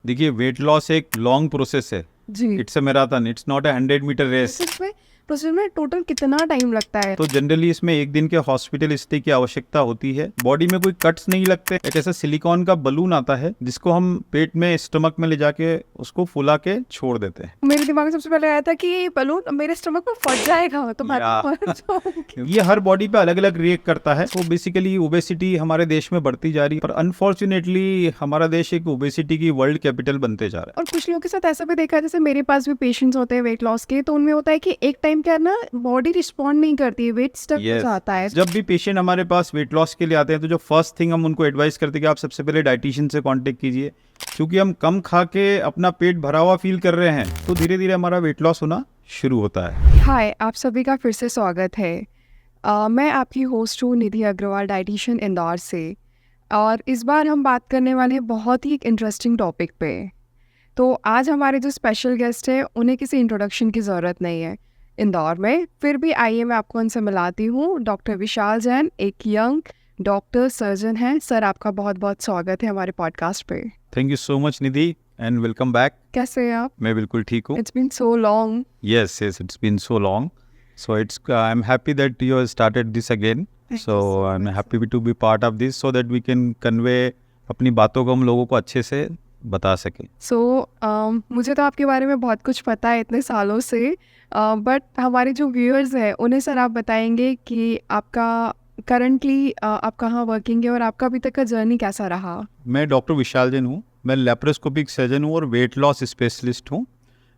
देखिए weight loss एक long process है जी। It's a marathon, it's not a 100 metre race. Process में टोटल कितना टाइम लगता है? तो जनरली इसमें एक दिन के हॉस्पिटल स्टे की आवश्यकता होती है। बॉडी में कोई कट्स नहीं लगते। एक ऐसा सिलिकॉन का बलून आता है जिसको हम पेट में स्टमक में ले जाके उसको फुला के छोड़ देते हैं। मेरे दिमाग में सबसे पहले आया था कि ये बलून मेरे स्टमक में फट जाएगा तो मैं या। मर जाऊंगी। ये हर बॉडी पे अलग अलग रिएक्ट करता है। तो बेसिकली ओबेसिटी हमारे देश में बढ़ती जा रही है, पर अनफॉर्चुनेटली हमारा देश एक ओबेसिटी की वर्ल्ड कैपिटल बनते जा रहा है। और कुछ लोगों के साथ ऐसा भी देखा है, जैसे मेरे पास भी पेशेंट्स होते हैं वेट लॉस के, तो उनमें होता है कि एक टाइम क्या ना बॉडी रिस्पॉन्ड नहीं करती है, वेट स्टक हो जाता है। जब भी पेशेंट हमारे पास वेट लॉस के लिए आते हैं तो जो फर्स्ट थिंग हम उनको एडवाइस करते हैं कि आप सबसे पहले डाइटिशियन से कांटेक्ट कीजिए, क्योंकि हम कम खा के अपना पेट भरा हुआ फील कर रहे हैं तो धीरे धीरे हमारा वेट लॉस होना शुरू होता है। हाय, आप सभी का फिर से स्वागत है। मैं आपकी होस्ट हूँ निधि अग्रवाल, डाइटिशियन इंदौर से। और इस बार हम बात करने वाले हैं बहुत ही एक इंटरेस्टिंग टॉपिक पे। तो आज हमारे जो स्पेशल गेस्ट हैं उन्हें किसी इंट्रोडक्शन की ज़रूरत नहीं है इंदौर में, फिर भी आइए मैं आपको उनसे मिलाती हूँ। डॉक्टर विशाल जैन एक यंग डॉक्टर सर्जन हैं। सर, आपका बहुत बहुत स्वागत है हमारे पॉडकास्ट पे। Thank you so much Nidhi and welcome back. कैसे हैं आप? मैं बिल्कुल ठीक हूँ। It's been so long. Yes, it's been so long. So I'm happy that you have started this again. So I'm happy to be part of this so that we can convey अपनी बातों को हम लोगों को अच्छे से बता सकें। मुझे तो आपके बारे में बहुत कुछ पता है इतने सालों से, बट हमारे जो व्यूअर्स हैं उन्हें सर आप बताएंगे कि आपका करंटली आप कहाँ वर्किंग है और आपका अभी तक का जर्नी कैसा रहा? मैं डॉक्टर विशाल जैन हूँ। मैं लेप्रोस्कोपिक सर्जन हूँ और वेट लॉस स्पेशलिस्ट हूँ।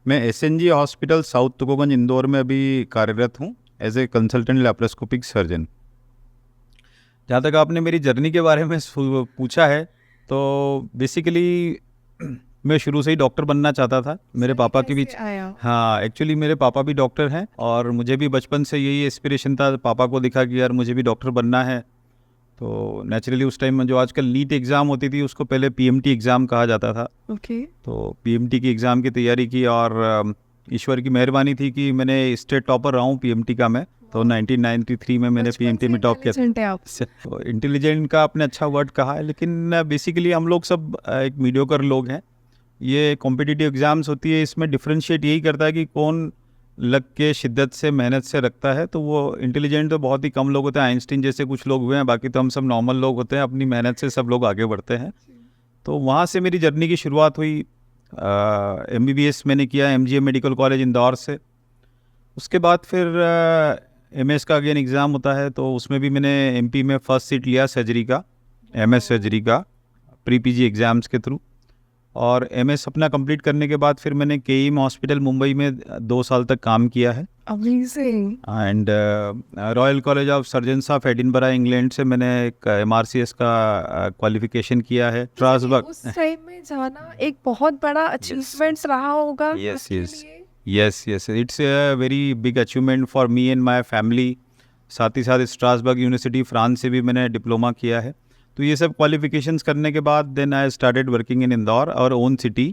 मैं SNG hospital south Tukoganj Indore में अभी कार्यरत हूँ as a consultant laparoscopic surgeon. जहाँ तक आपने मेरी जर्नी के बारे में पूछा है तो बेसिकली मैं शुरू से ही डॉक्टर बनना चाहता था। मेरे पापा के बीच हाँ, एक्चुअली मेरे पापा भी डॉक्टर हैं और मुझे भी बचपन से यही एस्पिरेशन था। पापा को दिखा कि यार मुझे भी डॉक्टर बनना है। तो नेचुरली उस टाइम में जो आजकल नीट एग्ज़ाम होती थी उसको पहले पीएमटी एग्ज़ाम कहा जाता था। तो पीएमटी की एग्ज़ाम की तैयारी की और ईश्वर की मेहरबानी थी कि मैंने स्टेट टॉपर रहा हूँ पीएमटी का मैं। तो 1993 में मैंने पीएमटी में टॉप किया। तो इंटेलिजेंट का आपने अच्छा वर्ड कहा है, लेकिन बेसिकली हम लोग सब एक मीडियोकर लोग हैं। ये कॉम्पिटिटिव एग्ज़ाम्स होती है, इसमें डिफ्रेंशिएट यही करता है कि कौन लग के शिद्दत से मेहनत से रखता है। तो वो इंटेलिजेंट तो बहुत ही कम लोग होते हैं, आइंस्टीन जैसे कुछ लोग हुए हैं, बाकी तो हम सब नॉर्मल लोग होते हैं। अपनी मेहनत से सब लोग आगे बढ़ते हैं। तो वहाँ से मेरी जर्नी की शुरुआत हुई। MBBS मैंने किया MGM मेडिकल कॉलेज इंदौर से। उसके बाद फिर MS का अगेन एग्ज़ाम होता है, तो उसमें भी मैंने MP में फ़र्स्ट सीट लिया सर्जरी का, MS सर्जरी का प्री PG एग्ज़ाम्स के थ्रू। और MS अपना कंप्लीट करने के बाद फिर मैंने KEM हॉस्पिटल मुंबई में 2 साल तक काम किया है। Amazing. And royal college of surgeons of Edinburgh England से मैंने एक MRCS का क्वालिफिकेशन किया है। स्ट्रासबर्ग उस टाइम में जाना एक बहुत बड़ा अचीवमेंट रहा होगा। Yes it's a very big achievement for me and my family. साथ ही साथ स्ट्रासबर्ग यूनिवर्सिटी फ्रांस से भी मैंने डिप्लोमा किया है। तो ये सब क्वालिफिकेशंस करने के बाद then I started working in Indore, our own city.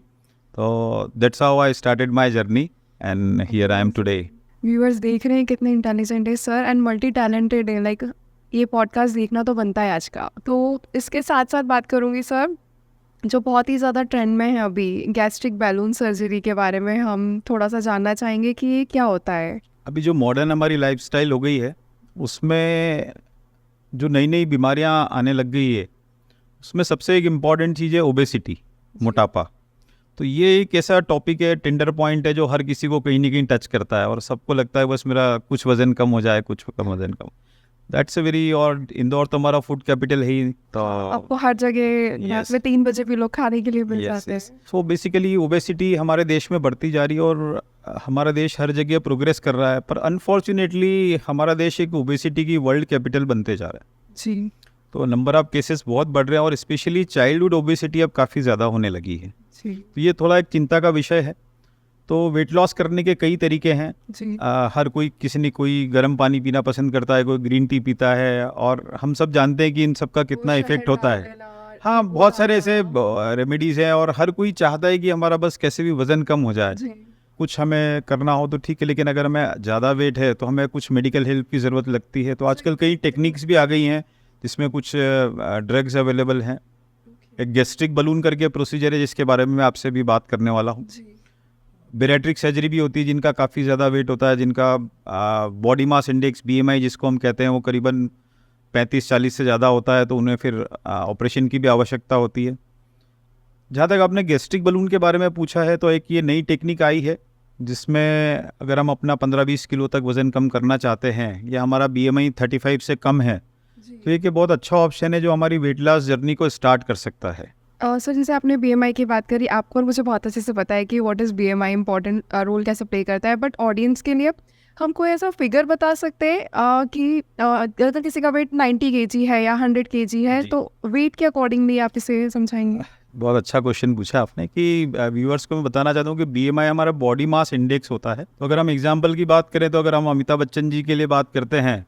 तो that's how I started my journey and here I am today. Viewers देख रहे हैं कितने इंटेलिजेंट है सर एंड मल्टी टैलेंटेड है। लाइक ये पॉडकास्ट देखना तो बनता है आज का। तो इसके साथ साथ बात करूँगी सर, जो बहुत ही ज़्यादा ट्रेंड में है अभी, गैस्ट्रिक बैलून सर्जरी के बारे में हम थोड़ा सा जानना चाहेंगे कि ये क्या होता है। अभी जो मॉडर्न हमारी लाइफस्टाइल हो गई है उसमें जो नई नई बीमारियां आने लग गई है उसमें सबसे एक इम्पॉर्टेंट चीज़ है ओबेसिटी, मोटापा। तो ये एक ऐसा टॉपिक है, टेंडर पॉइंट है, जो हर किसी को कहीं ना कहीं टच करता है और सबको लगता है बस मेरा कुछ वज़न कम हो जाए, कुछ कम वज़न कम। दैट्स अ वेरी, और इंदौर तो हमारा फूड कैपिटल है ही, तो आपको हर जगह रात में 3 बजे भी लोग खाने के लिए मिल जाते हैं। सो बेसिकली ओबेसिटी हमारे देश में बढ़ती जा रही है और हमारा देश हर जगह प्रोग्रेस कर रहा है, पर अनफॉर्चुनेटली हमारा देश एक ओबेसिटी की वर्ल्ड कैपिटल बनते जा रहा है जी। तो नंबर ऑफ केसेस बहुत बढ़ रहे हैं और स्पेशली चाइल्डहुड ओबेसिटी अब काफ़ी ज़्यादा होने लगी है। तो ये थोड़ा एक चिंता का विषय है। तो वेट लॉस करने के कई तरीके हैं। हर कोई, किसी ने कोई गर्म पानी पीना पसंद करता है, कोई ग्रीन टी पीता है, और हम सब जानते हैं कि इन सब का कितना इफेक्ट होता है। हाँ, बहुत सारे ऐसे रेमेडीज़ हैं और हर कोई चाहता है कि हमारा बस कैसे भी वज़न कम हो जाए। कुछ हमें करना हो तो ठीक है, लेकिन अगर हमें ज़्यादा वेट है तो हमें कुछ मेडिकल हेल्प की ज़रूरत लगती है। तो आजकल कई टेक्निक्स भी आ गई हैं जिसमें कुछ ड्रग्स अवेलेबल हैं। एक गैस्ट्रिक बलून करके प्रोसीजर है जिसके बारे में मैं आपसे भी बात करने वाला हूँ। बेरेट्रिक सर्जरी भी होती है जिनका काफ़ी ज़्यादा वेट होता है, जिनका बॉडी मास इंडेक्स BMI जिसको हम कहते हैं वो करीबन 35-40 से ज़्यादा होता है, तो उन्हें फिर ऑपरेशन की भी आवश्यकता होती है। जहाँ तक आपने गैस्ट्रिक बलून के बारे में पूछा है, तो एक ये नई टेक्निक आई है जिसमें अगर हम अपना 15-20 किलो तक वज़न कम करना चाहते हैं या हमारा BMI 35 से कम है, तो ये बहुत अच्छा ऑप्शन है जो हमारी वेट लॉस जर्नी को स्टार्ट कर सकता है। सर जैसे आपने BMI की बात करी, आपको और मुझे बहुत अच्छे से पता है कि what is BMI, important role कैसे प्ले करता है, बट ऑडियंस के लिए हम कोई ऐसा फिगर बता सकते हैं कि अगर किसी का वेट 90 kg है या 100 kg है, तो वेट के अकॉर्डिंगली आप इसे समझाएंगे? बहुत अच्छा क्वेश्चन पूछा आपने कि व्यूअर्स को मैं बताना चाहता हूँ कि BMI हमारा बॉडी मास इंडेक्स होता है। तो अगर हम एग्जांपल की बात करें, तो अगर हम अमिताभ बच्चन जी के लिए बात करते हैं,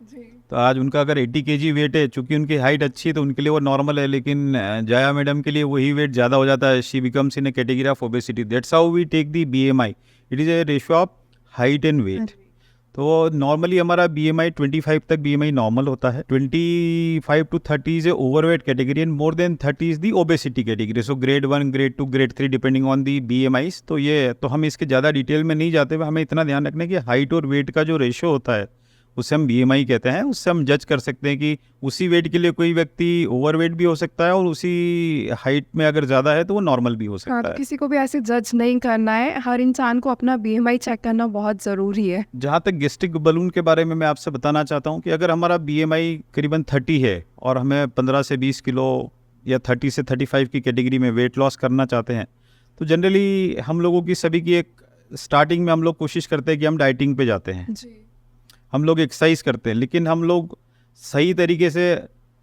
तो आज उनका अगर 80 kg वेट है, चूंकि उनकी हाइट अच्छी है तो उनके लिए वो नॉर्मल है, लेकिन जया मैडम के लिए वही वेट ज़्यादा हो जाता है। She becomes in a category of obesity. That's how we take the BMI। It is a ratio of height and weight. तो नॉर्मली हमारा BMI 25 तक BMI नॉर्मल होता है। 25 to 30 is a overweight category and more than 30 is the obesity category. So grade 1, grade 2, grade 3 depending on the BMIs। तो हम इसके ज़्यादा detail में नहीं जाते हुए हमें इतना ध्यान रखना है कि हाइट और वेट का जो रेशियो होता है उसे हम BMI कहते हैं। उससे हम जज कर सकते हैं कि उसी वेट के लिए कोई व्यक्ति ओवरवेट भी हो सकता है और उसी हाइट में अगर ज़्यादा है तो वो नॉर्मल भी हो सकता हाँ, है। किसी को भी ऐसे जज नहीं करना है, हर इंसान को अपना BMI चेक करना बहुत ज़रूरी है। जहाँ तक गैस्ट्रिक बलून के बारे में मैं आपसे बताना चाहता हूँ कि अगर हमारा BMI करीबन 30 है और हमें 15 से 20 किलो या 30 से 35 की कैटेगरी में वेट लॉस करना चाहते हैं, तो जनरली हम लोगों की सभी की एक स्टार्टिंग में हम लोग कोशिश करते हैं कि हम डाइटिंग पे जाते हैं, हम लोग एक्सरसाइज करते हैं, लेकिन हम लोग सही तरीके से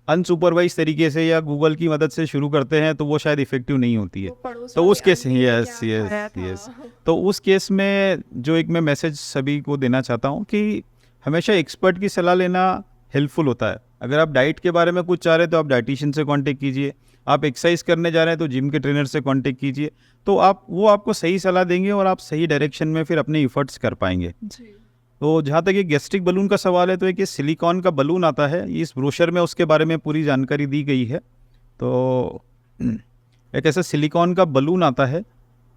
अनसुपरवाइज तरीके से या गूगल की मदद से शुरू करते हैं तो वो शायद इफेक्टिव नहीं होती है। तो उस केस यस तो उस केस में जो एक मैं मैसेज सभी को देना चाहता हूँ कि हमेशा एक्सपर्ट की सलाह लेना हेल्पफुल होता है। अगर आप डाइट के बारे में कुछ चाह रहे हैं तो आप डाइटिशियन से कांटेक्ट कीजिए। आप एक्सरसाइज करने जा रहे हैं तो जिम के ट्रेनर से कांटेक्ट कीजिए, तो वो आपको सही सलाह देंगे और आप सही डायरेक्शन में फिर अपने एफर्ट्स कर पाएंगे। तो जहाँ तक ये गैस्ट्रिक बलून का सवाल है, तो एक ये सिलिकॉन का बलून आता है, इस ब्रोशर में उसके बारे में पूरी जानकारी दी गई है। तो एक ऐसा सिलिकॉन का बलून आता है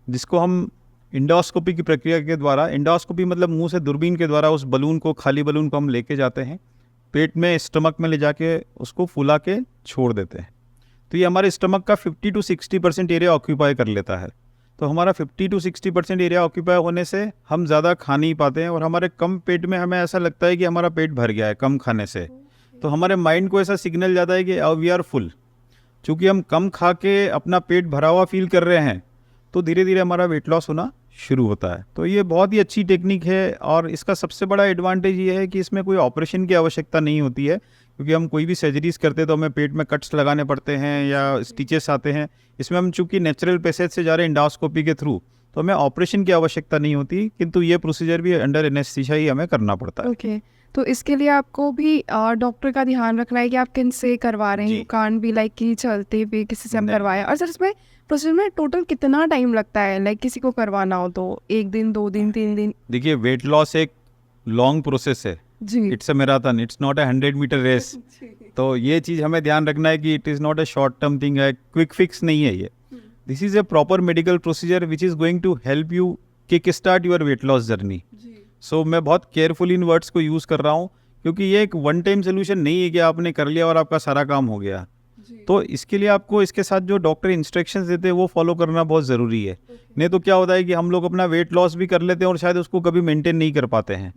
जिसको हम इंडोस्कोपी की प्रक्रिया के द्वारा, इंडोस्कोपी मतलब मुंह से दूरबीन के द्वारा उस बलून को, खाली बलून को हम लेके जाते हैं, पेट में स्टमक में ले जाके उसको फुला के छोड़ देते हैं। तो ये हमारे स्टमक का 50 to 60% एरिया ऑक्यूपाई कर लेता है। तो हमारा 50 to 60% एरिया ऑक्यूपाई होने से हम ज़्यादा खा नहीं पाते हैं और हमारे कम पेट में हमें ऐसा लगता है कि हमारा पेट भर गया है कम खाने से। तो हमारे माइंड को ऐसा सिग्नल जाता है कि अब वी आर फुल। चूँकि हम कम खा के अपना पेट भरा हुआ फील कर रहे हैं, तो धीरे धीरे हमारा वेट लॉस होना शुरू होता है। तो ये बहुत ही अच्छी टेक्निक है और इसका सबसे बड़ा एडवांटेज ये है कि इसमें कोई ऑपरेशन की आवश्यकता नहीं होती है, क्योंकि हम कोई भी सर्जरीज करते हैं तो हमें पेट में कट्स लगाने पड़ते हैं या स्टिचेस आते हैं। इसमें हम चूँकि नेचुरल पैसेज से जा रहे हैं इंडोस्कोपी के थ्रू, तो हमें ऑपरेशन की आवश्यकता नहीं होती, किंतु ये प्रोसीजर भी अंडर एनेस्थीसिया ही हमें करना पड़ता है। ओके, तो इसके लिए आपको भी डॉक्टर का ध्यान रखना है कि आप किन से करवा रहे हैं। यू कांट बी लाइक कि चलते हुए किसी से हम करवाएं। और सर इसमें प्रोसीजर में टोटल कितना टाइम लगता है, लाइक किसी को करवाना हो तो 1 दिन, 2 दिन, 3 दिन? देखिए, वेट लॉस एक लॉन्ग प्रोसेस है जी, it's a marathon, it's not a 100 metre race. तो ये चीज़ हमें ध्यान रखना है कि it is not a short term thing है, क्विक फिक्स नहीं है ये। This is a proper medical procedure which is going to help you kick start your weight loss journey. So मैं बहुत केयरफुल इन वर्ड्स को use कर रहा हूँ, क्योंकि ये एक वन टाइम सोल्यूशन नहीं है कि आपने कर लिया और आपका सारा काम हो गया। तो इसके लिए आपको इसके साथ जो डॉक्टर इंस्ट्रक्शंस देते हैं वो फॉलो करना बहुत ज़रूरी है। नहीं तो क्या होता है कि हम लोग अपना वेट लॉस भी कर लेते हैं और शायद उसको कभी मेंटेन नहीं कर पाते हैं।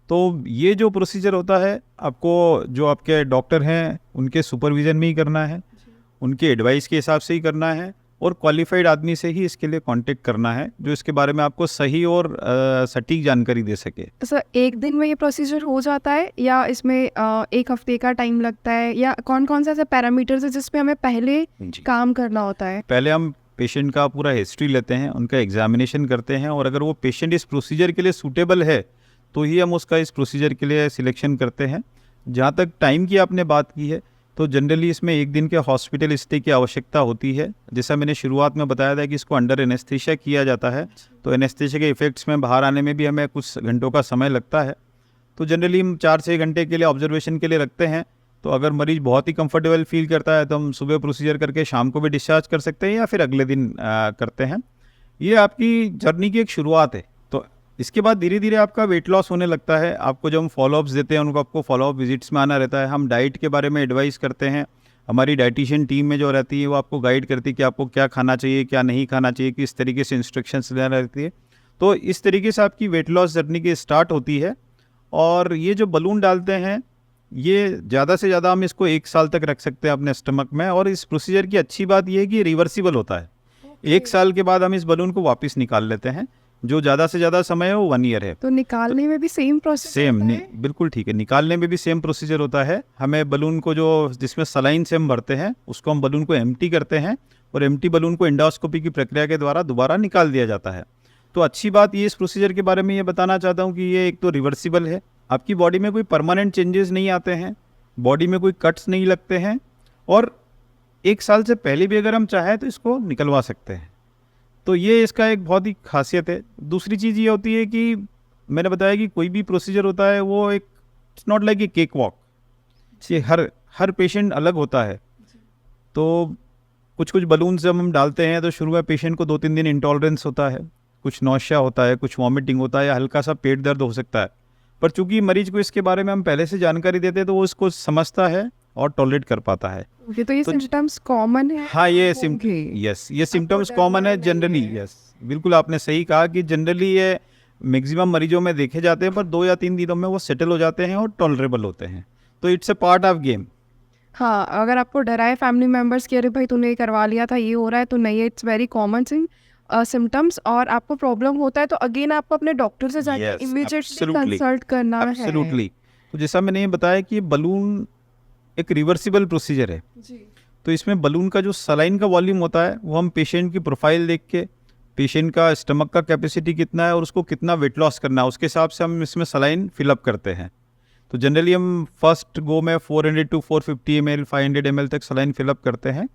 तो ये जो प्रोसीजर होता है, आपको जो आपके डॉक्टर हैं उनके सुपरविजन में ही करना है, उनके एडवाइस के हिसाब से ही करना है और क्वालिफाइड आदमी से ही इसके लिए कांटेक्ट करना है जो इसके बारे में आपको सही और सटीक जानकारी दे सके। सर 1 दिन में ये प्रोसीजर हो जाता है या इसमें 1 हफ्ते का टाइम लगता है, या कौन कौन से ऐसे पैरामीटर्स है जिसपे हमें पहले काम करना होता है? पहले हम पेशेंट का पूरा हिस्ट्री लेते हैं, उनका एग्जामिनेशन करते हैं और अगर वो पेशेंट इस प्रोसीजर के लिए सूटेबल है तो ही हम उसका इस प्रोसीजर के लिए सिलेक्शन करते हैं। जहाँ तक टाइम की आपने बात की है, तो जनरली इसमें 1 दिन के हॉस्पिटल स्टे की आवश्यकता होती है। जैसा मैंने शुरुआत में बताया था कि इसको अंडर एनेस्थीसिया किया जाता है, तो एनेस्थीसिया के इफेक्ट्स में बाहर आने में भी हमें कुछ घंटों का समय लगता है। तो जनरली हम 4 से 6 घंटे के लिए ऑब्जर्वेशन के लिए रखते हैं तो अगर मरीज बहुत ही कंफर्टेबल फील करता है तो हम सुबह प्रोसीजर करके शाम को भी डिस्चार्ज कर सकते हैं या फिर अगले दिन करते हैं। ये आपकी जर्नी की एक शुरुआत है। तो इसके बाद धीरे धीरे आपका वेट लॉस होने लगता है। आपको जब हम फॉलोअप्स देते हैं उनको आपको फॉलोअप विजिट्स में आना रहता है। हम डाइट के बारे में एडवाइस करते हैं। हमारी डाइटिशियन टीम में जो रहती है वो आपको गाइड करती है कि आपको क्या खाना चाहिए, क्या नहीं खाना चाहिए, किस तरीके से इंस्ट्रक्शंस देना रहती है। तो इस तरीके से आपकी वेट लॉस जर्नी की स्टार्ट होती है। और ये जो बलून डालते हैं ये ज़्यादा से ज़्यादा हम इसको 1 साल तक रख सकते हैं अपने स्टमक में। और इस प्रोसीजर की अच्छी बात ये है कि रिवर्सिबल होता है। 1 साल के बाद हम इस बलून को वापस निकाल लेते हैं। जो ज़्यादा से ज़्यादा समय है वो 1 ईयर है। तो निकालने में भी सेम प्रोसेस सेम होता है? बिल्कुल ठीक है, निकालने में भी सेम प्रोसीजर होता है। हमें बलून को जो जिसमें सलाइन से हम भरते हैं उसको हम बलून को एम्प्टी करते हैं और एम्प्टी बलून को एंडोस्कोपी की प्रक्रिया के द्वारा दोबारा निकाल दिया जाता है। तो अच्छी बात ये इस प्रोसीजर के बारे में ये बताना चाहता हूँ कि ये एक तो रिवर्सिबल है। आपकी बॉडी में कोई परमानेंट चेंजेस नहीं आते हैं, बॉडी में कोई कट्स नहीं लगते हैं और 1 साल से पहले भी अगर हम चाहें तो इसको निकलवा सकते हैं। तो ये इसका एक बहुत ही खासियत है। दूसरी चीज़ ये होती है कि मैंने बताया कि कोई भी प्रोसीजर होता है वो एक it's not like a cake walk. ये हर पेशेंट अलग होता है। तो कुछ बलून जब हम डालते हैं तो शुरू में पेशेंट को 2-3 दिन इंटॉलरेंस होता है, कुछ नौशिया होता है, कुछ वॉमिटिंग होता है या हल्का सा पेट दर्द हो सकता है। पर चूंकि मरीज को इसके बारे में हम पहले से जानकारी देते हैं तो वो इसको समझता है और टॉलरेट कर पाता है। तो ये सिम्टम्स कॉमन है? हाँ, ये सिम्टम्स कॉमन है जनरली। यस, बिल्कुल आपने सही कहा कि जनरली ये मैक्सिमम मरीजों में देखे जाते हैं, पर 2 या 3 दिनों में वो सेटल हो जाते हैं और टॉलरेबल होते हैं। तो it's a part of game. हाँ, अगर आपको डराए फैमिली मेम्बर्स कि अरे भाई तूने ये करवा लिया था, ये हो रहा है, तो नहीं, इट्स वेरी कॉमन सिम्टम्स। और आपको प्रॉब्लम होता है तो अगेन आपको अपने डॉक्टर से जाके Yes, इमीडिएटली absolutely. कंसल्ट करना है। एब्सोल्युटली। तो जैसा मैंने ये बताया कि बलून एक रिवर्सिबल प्रोसीजर है। जी। तो इसमें बलून का जो सलाइन का वॉल्यूम होता है वो हम पेशेंट की प्रोफाइल देख के, पेशेंट का स्टमक का कैपेसिटी कितना है और उसको कितना वेट लॉस करना है, उसके हिसाब से हम इसमें सलाइन फिलअप करते हैं। तो जनरली हम फर्स्ट गो में 400 to 450 ml 500 ml तक सलाइन फिलअप करते हैं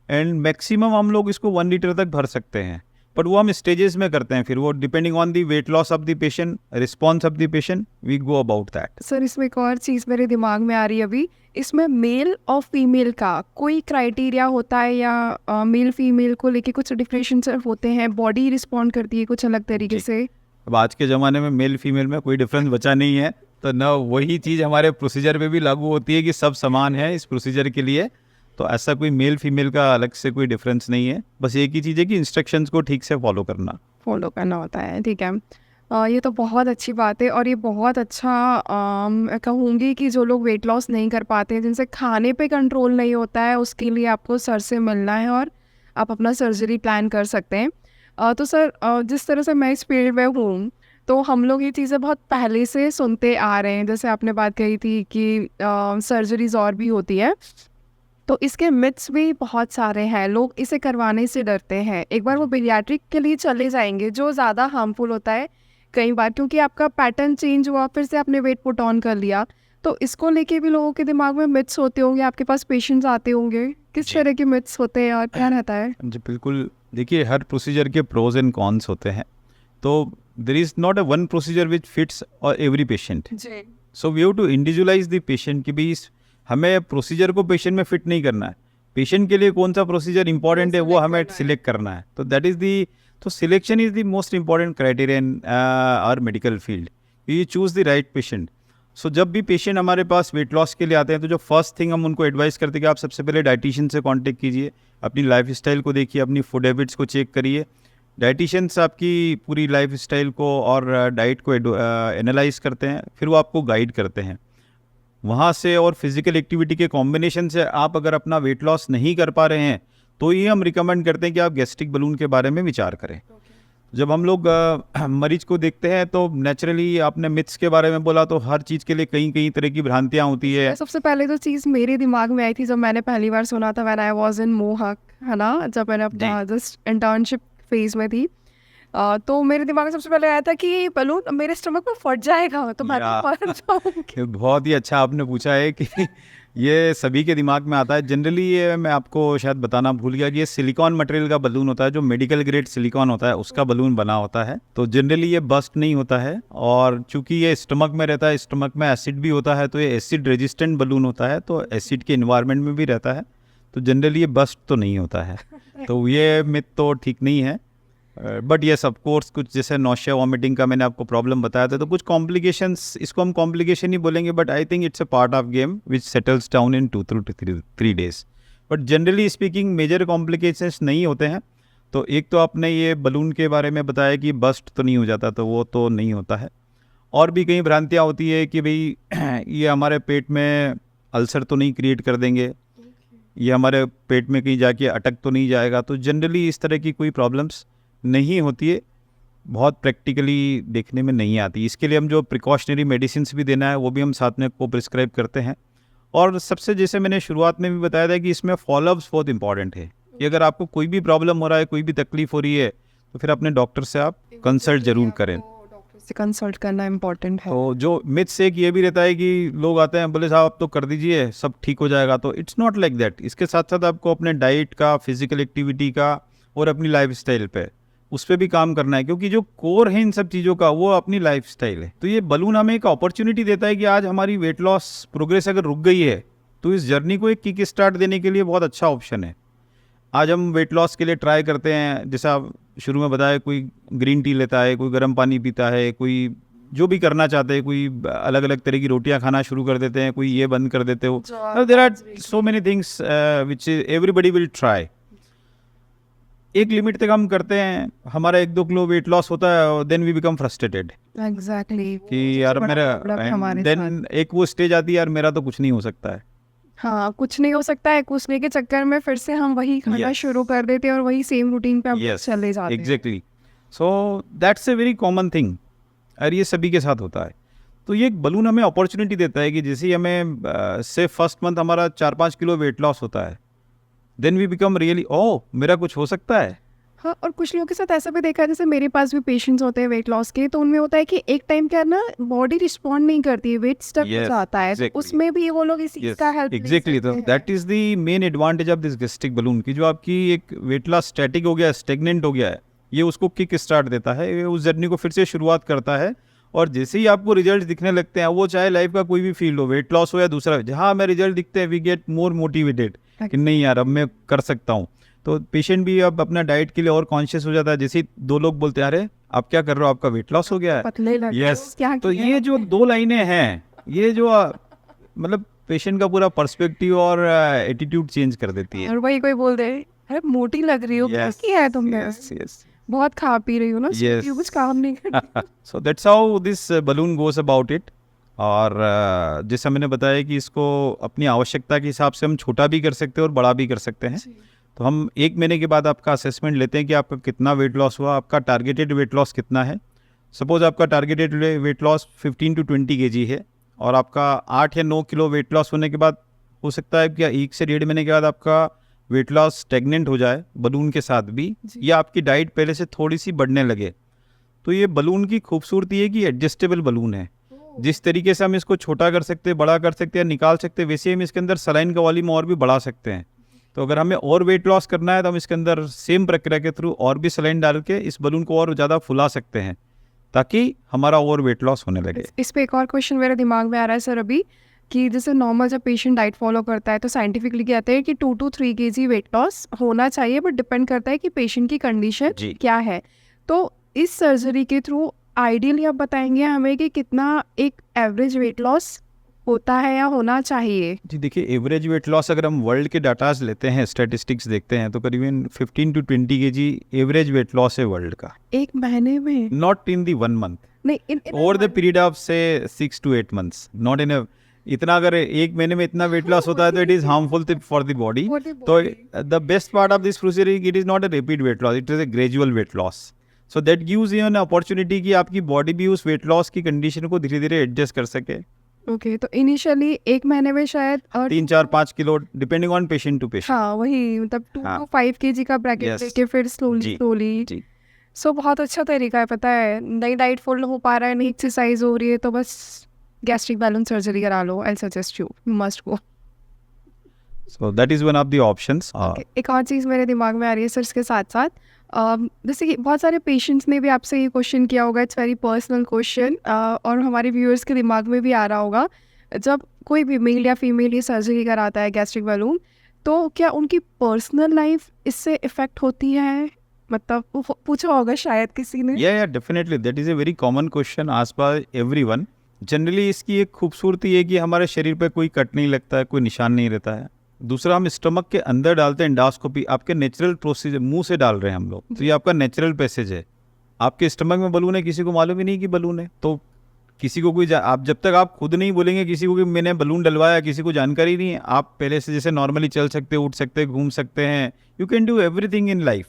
एंड मैक्सिमम हम लोग इसको 1 लीटर तक भर सकते हैं। बट वो हम स्टेजेस में करते हैं, फिर वो depending on the weight loss of the patient, response of the patient, we go about that. Sir, इसमें एक और चीज़ मेरे दिमाग में आ रही है अभी, इसमें मेल और फीमेल का कोई क्राइटेरिया होता है या मेल फीमेल को लेके कुछ डिफरेंशिएशन होते हैं? बॉडी रिस्पॉन्ड करती है कुछ अलग तरीके से? अब आज के ज़माने में मेल फीमेल में कोई डिफरेंस बचा नहीं है, तो न वही चीज़ हमारे प्रोसीजर पे भी लागू होती है कि सब समान है इस प्रोसीजर के लिए। तो ऐसा कोई मेल फीमेल का अलग से कोई डिफरेंस नहीं है, बस एक ही चीज़ है कि इंस्ट्रक्शंस को ठीक से फॉलो करना होता है। ठीक है। ये तो बहुत अच्छी बात है और ये बहुत अच्छा मैं कहूँगी कि जो लोग वेट लॉस नहीं कर पाते हैं, जिनसे खाने पे कंट्रोल नहीं होता है, उसके लिए आपको सर से मिलना है और आप अपना सर्जरी प्लान कर सकते हैं। तो सर, जिस तरह से मैं इस फील्ड में हूँ तो हम लोग ये चीज़ें बहुत पहले से सुनते आ रहे हैं। जैसे आपने बात कही थी कि सर्जरीज और भी होती है, तो इसके मिथ्स भी बहुत सारे हैं। लोग इसे करवाने से डरते हैं। एक बार वो पीडियाट्रिक के लिए चले जाएंगे जो ज़्यादा हार्मफुल होता है कई बार, क्योंकि आपका पैटर्न चेंज हुआ, फिर से आपने वेट पुट ऑन कर लिया। तो इसको लेके भी लोगों के दिमाग में मिथ्स होते होंगे, आपके पास पेशेंट्स आते होंगे, किस तरह के मिथ्स होते हैं और क्या रहता है? जी बिल्कुल। देखिए, हर प्रोसीजर के प्रोज एंड कॉन्स होते हैं। तो there is not a one procedure which fits और एवरी पेशेंट। जी। So we have to individualise the patient कि भी हमें प्रोसीजर को पेशेंट में फिट नहीं करना है। पेशेंट के लिए कौन सा प्रोसीजर इंपॉर्टेंट है वो हमें सिलेक्ट करना है। तो दैट इज़ दी तो selection is the most important criteria in our medical field. You choose the right patient. So जब भी पेशेंट हमारे पास वेट लॉस के लिए आते हैं तो जो फर्स्ट थिंग हम उनको एडवाइस करते हैं कि आप सबसे पहले डाइटिशियन से कांटेक्ट कीजिए, अपनी लाइफ स्टाइल को देखिए, अपनी फूड हैबिट्स को चेक करिए। डाइटिशियंस आपकी पूरी लाइफ स्टाइल को और डाइट को एनालाइज करते हैं, फिर वो आपको गाइड करते हैं। वहाँ से और फिजिकल एक्टिविटी के कॉम्बिनेशन से आप अगर अपना वेट लॉस नहीं कर पा रहे हैं तो ये हम रिकमेंड करते हैं कि आप गैस्ट्रिक बलून के बारे में विचार करें। जब हम लोग मरीज को देखते हैं तो नेचुरली आपने मिथ्स के बारे में बोला, तो हर चीज़ के लिए कई तरह की भ्रांतियाँ होती है। सबसे पहले तो चीज़ मेरे दिमाग में आई थी जब मैंने पहली बार सुना था, व्हेन आई वाज इन मोहक, है ना, जब मैंने अपना जस्ट इंटर्नशिप फेज में थी। तो मेरे दिमाग में सबसे पहले आया था कि बलून मेरे स्टमक में फट जाएगा तो मैं तो मर जाऊंगी। बहुत ही अच्छा आपने पूछा है कि ये सभी के दिमाग में आता है जनरली। ये मैं आपको शायद बताना भूल गया कि ये सिलिकॉन मटेरियल का बलून होता है, जो मेडिकल ग्रेड सिलिकॉन होता है उसका बलून बना होता है। तो जनरली ये बस्ट नहीं होता है, और चूंकि ये स्टमक में रहता है, स्टमक में एसिड भी होता है, तो ये एसिड रेजिस्टेंट बलून होता है, तो एसिड के इन्वायरमेंट में भी रहता है, तो जनरली ये बस्ट तो नहीं होता है। तो ये मिथ तो ठीक नहीं है। बट येस ऑफ कोर्स कुछ जैसे नौशिया वॉमिटिंग का मैंने आपको प्रॉब्लम बताया था, तो कुछ कॉम्प्लिकेशंस, इसको हम कॉम्प्लिकेशन ही बोलेंगे, but I think it's a part of game which settles down in 2 to 3 days। But generally speaking major complications नहीं होते हैं। तो एक तो आपने ये बलून के बारे में बताया कि बस्ट तो नहीं हो जाता, तो वो तो नहीं होता है। और भी कई भ्रांतियाँ होती है कि भाई ये हमारे पेट में अल्सर तो नहीं क्रिएट कर देंगे, ये हमारे पेट में कहीं जाके अटक तो नहीं जाएगा। तो जनरली इस तरह की कोई प्रॉब्लम्स नहीं होती है, बहुत प्रैक्टिकली देखने में नहीं आती। इसके लिए हम जो प्रिकॉशनरी मेडिसिन भी देना है वो भी हम साथ में को प्रिस्क्राइब करते हैं। और सबसे जैसे मैंने शुरुआत में भी बताया था कि इसमें फॉलोअप्स बहुत इंपॉर्टेंट है, कि अगर आपको कोई भी प्रॉब्लम हो रहा है, कोई भी तकलीफ हो रही है, तो फिर अपने डॉक्टर से आप कंसल्ट जरूर करें। डॉक्टर से कंसल्ट करना इम्पोर्टेंट है। तो जो मिथ्स एक ये भी रहता है कि लोग आते हैं बोले साहब आप तो कर दीजिए सब ठीक हो जाएगा, तो इट्स नॉट लाइक दैट। इसके साथ साथ आपको अपने डाइट का, फिजिकल एक्टिविटी का और अपनी लाइफस्टाइल पे उस पर भी काम करना है, क्योंकि जो कोर है इन सब चीज़ों का वो अपनी लाइफस्टाइल है। तो ये बलून हमें एक अपॉर्चुनिटी देता है कि आज हमारी वेट लॉस प्रोग्रेस अगर रुक गई है, तो इस जर्नी को एक किक स्टार्ट देने के लिए बहुत अच्छा ऑप्शन है। आज हम वेट लॉस के लिए ट्राई करते हैं, जैसा आप शुरू में बताया, कोई ग्रीन टी लेता है, कोई गर्म पानी पीता है, कोई जो भी करना चाहते हैं, कोई अलग अलग तरह की रोटियां खाना शुरू कर देते हैं, कोई ये बंद कर देते हो। There are so many things which everybody will try. एक लिमिट तक हम करते हैं, हमारा 1-2 किलो वेट लॉस होता है, then we become frustrated exactly कि यार मेरा, देन एक वो स्टेज आती है यार मेरा तो कुछ नहीं हो सकता है। हाँ, कुछ नहीं हो सकता है, कुछ के चक्कर में फिर से हम वही खाना Yes. शुरू कर देते हैं और वही सेम रूटीन पे हम Yes, चले जाते हैं। Exactly. So that's a very common thing, और ये सभी के साथ होता है। तो ये एक बलून हमें अपॉर्चुनिटी देता है कि जैसे ही हमें से फर्स्ट मंथ हमारा 4-5 किलो वेट लॉस होता है, देन वी बिकम रियली ओह मेरा कुछ हो सकता है। हाँ, और कुछ लोगों के साथ ऐसा भी देखा है, जैसे मेरे पास भी पेशेंट्स होते हैं वेट लॉस के, तो उनमें होता है कि एक टाइम क्या ना बॉडी रिस्पॉन्ड नहीं करती है, वेट स्टक हो Yes, जाता है, तो exactly. उसमें भी वो लोग इस चीज़ का हेल्प एग्जैक्टली। तो that is the main advantage of this gastric balloon, की जो आपकी एक वेट लॉस स्टैटिक हो गया है, स्टेगनेंट हो गया है, ये उसको किक स्टार्ट देता है, ये उस जर्नी को फिर से शुरुआत करता है। और जैसे ही आपको रिजल्ट दिखने लगते हैं, वो चाहे लाइफ का कोई भी फील्ड हो, वेट लॉस हो या दूसरा, जहाँ हमें रिजल्ट दिखते हैं वी गेट मोर मोटिवेटेड कि नहीं यार अब मैं कर सकता हूँ। तो पेशेंट भी अब अपना डाइट के लिए और कॉन्शियस हो जाता है। जैसे ही 2 लोग बोलते हैं अरे आप क्या कर रहे हो, आपका वेट लॉस हो गया है, पतले लग रहे हो, यस। क्या तो किया ये जो 2 लाइनें हैं, ये जो मतलब पेशेंट का पूरा पर्सपेक्टिव और एटीट्यूड चेंज कर देती है। और वही कोई बोल दे अरे मोटी लग रही हो, क्या किया है तुमने, yes. बहुत खा पी रही हो ना, Yes. कुछ काम नहीं कर। So that's how this balloon goes about it। और जैसा मैंने बताया कि इसको अपनी आवश्यकता के हिसाब से हम छोटा भी कर सकते हैं और बड़ा भी कर सकते हैं। तो हम 1 महीने के बाद आपका असेसमेंट लेते हैं कि आपका कितना वेट लॉस हुआ, आपका टारगेटेड वेट लॉस कितना है। सपोज आपका targeted weight loss 15 to 20 kg है, और आपका 8 या 9 किलो वेट लॉस होने के बाद हो सकता है कि 1 से 1.5 महीने के बाद आपका वेट लॉस स्टेगनेंट हो जाए बलून के साथ भी, या आपकी डाइट पहले से थोड़ी सी बढ़ने लगे। तो ये बलून की खूबसूरती है कि एडजस्टेबल बलून है। जिस तरीके से हम इसको छोटा कर सकते हैं, बड़ा कर सकते हैं, निकाल सकते हैं, वैसे ही हम इसके अंदर सलाइन का वॉल्यूम और भी बढ़ा सकते हैं। तो अगर हमें और वेट लॉस करना है तो हम इसके अंदर सेम प्रक्रिया के थ्रू और भी सलाइन डाल के इस बलून को और ज़्यादा फुला सकते हैं, ताकि हमारा और वेट लॉस होने लगे। इस पे एक और क्वेश्चन मेरे दिमाग में आ रहा है सर अभी, कि जैसे नॉर्मल जब पेशेंट डाइट फॉलो करता है तो साइंटिफिकली कहते हैं कि 2 to 3 kg वेट लॉस होना चाहिए, बट डिपेंड करता है कि पेशेंट की कंडीशन क्या है। तो इस सर्जरी के थ्रू आइडियली आप बताएंगे हमें कि कितना एक एवरेज वेट लॉस होता है या होना चाहिए? जी देखिए, एवरेज वेट लॉस अगर हम वर्ल्ड के डाटाज लेते हैं, स्टैटिस्टिक्स देखते हैं, तो करीबन 15 to 20 kg average weight loss है वर्ल्ड का। 1 महीने में? नॉट इन दी 1 month, नहीं, ओवर द पीरियड ऑफ से 6 to 8 months, नॉट इन अ। इतना अगर 1 महीने में इतना वेट लॉस होता है तो it is harmful for the body. तो the best part of this procedure it is not a rapid weight loss, it is a gradual weight loss. So that gives you an opportunity कि आपकी body भी उस weight loss की condition को धीरे धीरे adjust कर सके। ओके, तो इनिशियली 1 महीने में शायद 3-4-5 kilo depending on patient to patient. हाँ, वही मतलब 2 to 5 kg का ब्रैकेट लेके फिर स्लोली। सो बहुत अच्छा तरीका है, पता है, नई डाइट फॉलो हो पा रहा है, नई एक्सरसाइज हो रही है, तो बस गैस्ट्रिक बैलेंस सर्जरी करा लो। I suggest you must go. So that is one of the options. एक और चीज़ मेरे दिमाग में आ रही है सर इसके साथ साथ, जैसे कि बहुत सारे पेशेंट्स ने भी आपसे ये क्वेश्चन किया होगा, इट्स वेरी पर्सनल क्वेश्चन, और हमारे व्यूअर्स के दिमाग में भी आ रहा होगा, जब कोई भी मेल या फीमेल ये सर्जरी कराता है गैस्ट्रिक बैलून, तो क्या उनकी पर्सनल लाइफ इससे इफ़ेक्ट होती है? मतलब पूछा होगा शायद किसी ने। Yeah, definitely. That is a very common question asked by everyone. Generally इसकी एक खूबसूरती है कि हमारे शरीर पे कोई कट नहीं लगता है, कोई निशान नहीं रहता है। दूसरा, हम स्टमक के अंदर डालते हैं एंडोस्कोपी, आपके नेचुरल प्रोसीजर, मुंह से डाल रहे हैं हम लोग, तो ये आपका नेचुरल पैसेज है। आपके स्टमक में बलून है, किसी को मालूम ही नहीं कि बलून है, तो किसी को कोई आप जब तक आप खुद नहीं बोलेंगे किसी को कि मैंने बलून डलवाया, किसी को जानकारी नहीं है। आप पहले से जैसे नॉर्मली चल सकते, उठ सकते, घूम सकते हैं, you can do everything in life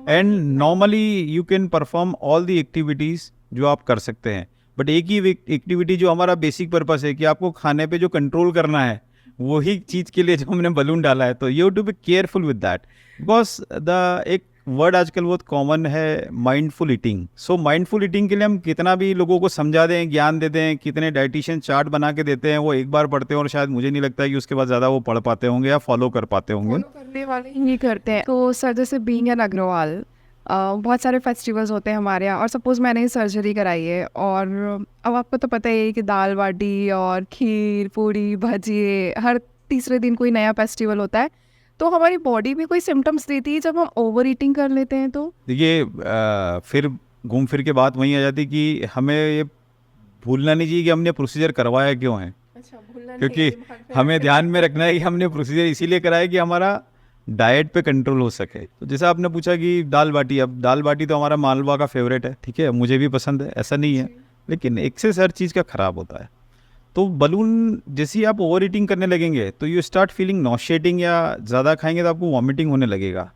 and normally you can perform all the activities जो आप कर सकते हैं। बट एक ही एक्टिविटी जो हमारा बेसिक पर्पस है कि आपको खाने पे जो कंट्रोल करना है, वही चीज़ के लिए जो हमने बलून डाला है, तो you have to be careful with that, because the एक वर्ड आजकल बहुत कॉमन है, mindful eating. So mindful eating के लिए हम कितना भी लोगों को समझा दें, ज्ञान दे दें, कितने डाइटिशियन चार्ट बना के देते हैं, वो एक बार पढ़ते हैं और शायद मुझे नहीं लगता है कि उसके बाद ज़्यादा वो पढ़ पाते होंगे या फॉलो कर पाते होंगे। फॉलो करने वाले ही करते हैं। तो सर जैसे बीइंग एन अग्रवाल, बहुत सारे फेस्टिवल्स होते हैं हमारे यहाँ, और सपोज़ मैंने सर्जरी कराई है, और अब आपको तो पता ही है कि दाल बाटी और खीर पूड़ी भजिए, हर तीसरे दिन कोई नया फेस्टिवल होता है, तो हमारी बॉडी भी कोई सिम्टम्स देती है जब हम ओवर ईटिंग कर लेते हैं। तो देखिए फिर घूम फिर के बात वहीं आ जाती कि हमें ये भूलना नहीं चाहिए कि हमने प्रोसीजर करवाया क्यों है, क्योंकि हमें ध्यान में रखना है कि हमने प्रोसीजर इसीलिए कराया कि हमारा डाइट पे कंट्रोल हो सके। तो जैसा आपने पूछा कि दाल बाटी, अब दाल बाटी तो हमारा मालवा का फेवरेट है, ठीक है, मुझे भी पसंद है, ऐसा नहीं है, लेकिन एक्सेस हर चीज़ का ख़राब होता है। तो बलून जैसे ही आप ओवर ईटिंग करने लगेंगे तो यू स्टार्ट फीलिंग नॉशेटिंग, या ज़्यादा खाएंगे तो आपको वॉमिटिंग होने लगेगा,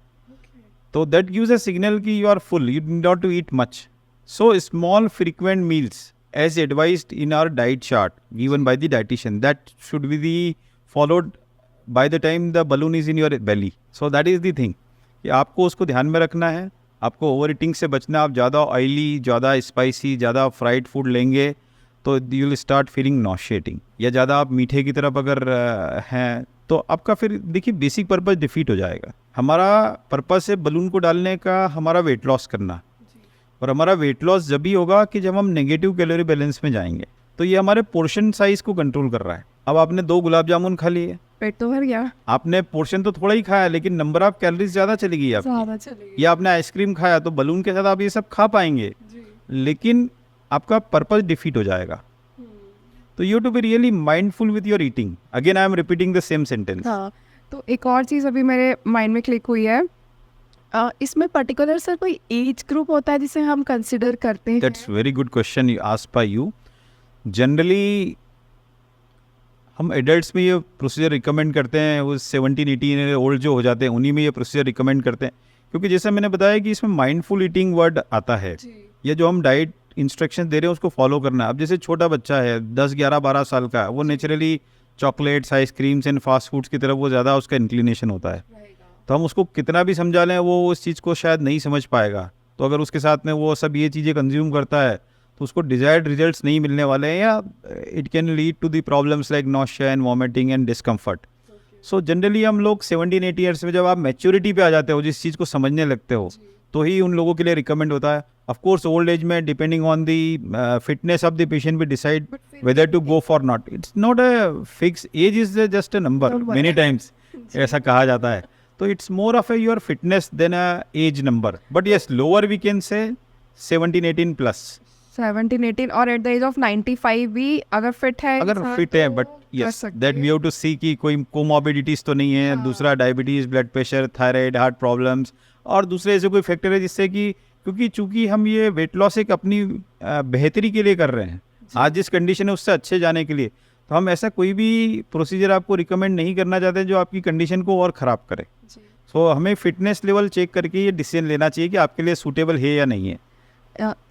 तो दैट गिव्स अ सिग्नल कि you are full, you need not to eat much. So small frequent meals as advised in our diet chart given by the dietitian, that should be the followed by the time the balloon is in your belly. So that is the thing कि आपको उसको ध्यान में रखना है, आपको over eating से बचना। आप ज़्यादा ऑयली, ज़्यादा स्पाइसी, ज़्यादा फ्राइड फूड लेंगे तो यू विल स्टार्ट फीलिंग नॉशिएटिंग, या ज़्यादा आप मीठे की तरफ अगर हैं तो आपका फिर देखिए बेसिक पर्पस डिफीट हो जाएगा। हमारा पर्पस है बलून को डालने का, हमारा वेट लॉस करना, और हमारा वेट लॉस जब भी होगा कि जब हम नेगेटिव कैलोरी बैलेंस में जाएंगे। तो ये हमारे पोर्शन साइज को कंट्रोल कर रहा है। अब आपने 2 गुलाब जामुन खा लिए, पेट तो भर गया, आपने पोर्शन तो थोड़ा ही खाया, लेकिन नंबर ऑफ कैलोरीज ज़्यादा चली गई आपकी। या आपने आइसक्रीम खाया, तो बलून के साथ आप ये सब खा पाएंगे, लेकिन आपका पर्पस डिफीट हो जाएगा। तो you to be really mindful with your eating. Again I am repeating the same sentence. हाँ, तो एक और चीज़ अभी मेरे माइंड में क्लिक हुई है, इसमें पर्टिकुलर सर कोई एज ग्रुप होता है जिसे हम कंसिडर करते हैं? That's very good question you asked by you. Generally हम एडल्ट्स में ये प्रोसीजर रिकमेंड करते हैं, वो 17-18 ओल्ड जो हो जाते हैं उन्हीं में ये प्रोसीजर रिकमेंड करते हैं, क्योंकि जैसा मैंने बताया कि इसमें माइंडफुल ईटिंग वर्ड आता है, या जो हम डाइट इंस्ट्रक्शन दे रहे हैं उसको फॉलो करना है। अब जैसे छोटा बच्चा है 10, 11, 12 साल का, वो naturally chocolates, ice creams and fast foods की तरफ वो ज़्यादा उसका इंक्लिनेशन होता है, तो हम उसको कितना भी समझा लें वो उस चीज़ को शायद नहीं समझ पाएगा। तो अगर उसके साथ में वो सब ये चीज़ें कंज्यूम करता है तो उसको डिजायर्ड रिजल्ट्स नहीं मिलने वाले हैं, या it can lead to the problems like nausea and vomiting and discomfort. So generally हम लोग 17-18 ईयर्स में जब आप मैच्योरिटी पे आ जाते हो, जिस चीज़ को समझने लगते हो, तो ही उन लोगों के लिए रिकमेंड होता है। ऑफ कोर्स ओल्ड एज में depending on the fitness of the patient we decide whether to go for not. It's not a fix age, is just a number, many times ऐसा कहा जाता है। तो it's more of your fitness than a age number, but yes lower we can say 17-18 plus. 17-18 और at the age of 95 भी अगर fit है, but yes that we have to see कि कोई कोमॉर्बिडिटीज तो नहीं है। दूसरा diabetes, blood pressure, thyroid, heart problems, और दूसरे ऐसे कोई फैक्टर है जिससे कि, क्योंकि चूंकि हम ये वेट लॉस एक अपनी बेहतरी के लिए कर रहे हैं, आज जिस कंडीशन है उससे अच्छे जाने के लिए, तो हम ऐसा कोई भी प्रोसीजर आपको रिकमेंड नहीं करना चाहते जो आपकी कंडीशन को और ख़राब करे। सो हमें फिटनेस लेवल चेक करके ये डिसीजन लेना चाहिए कि आपके लिए सूटेबल है या नहीं है।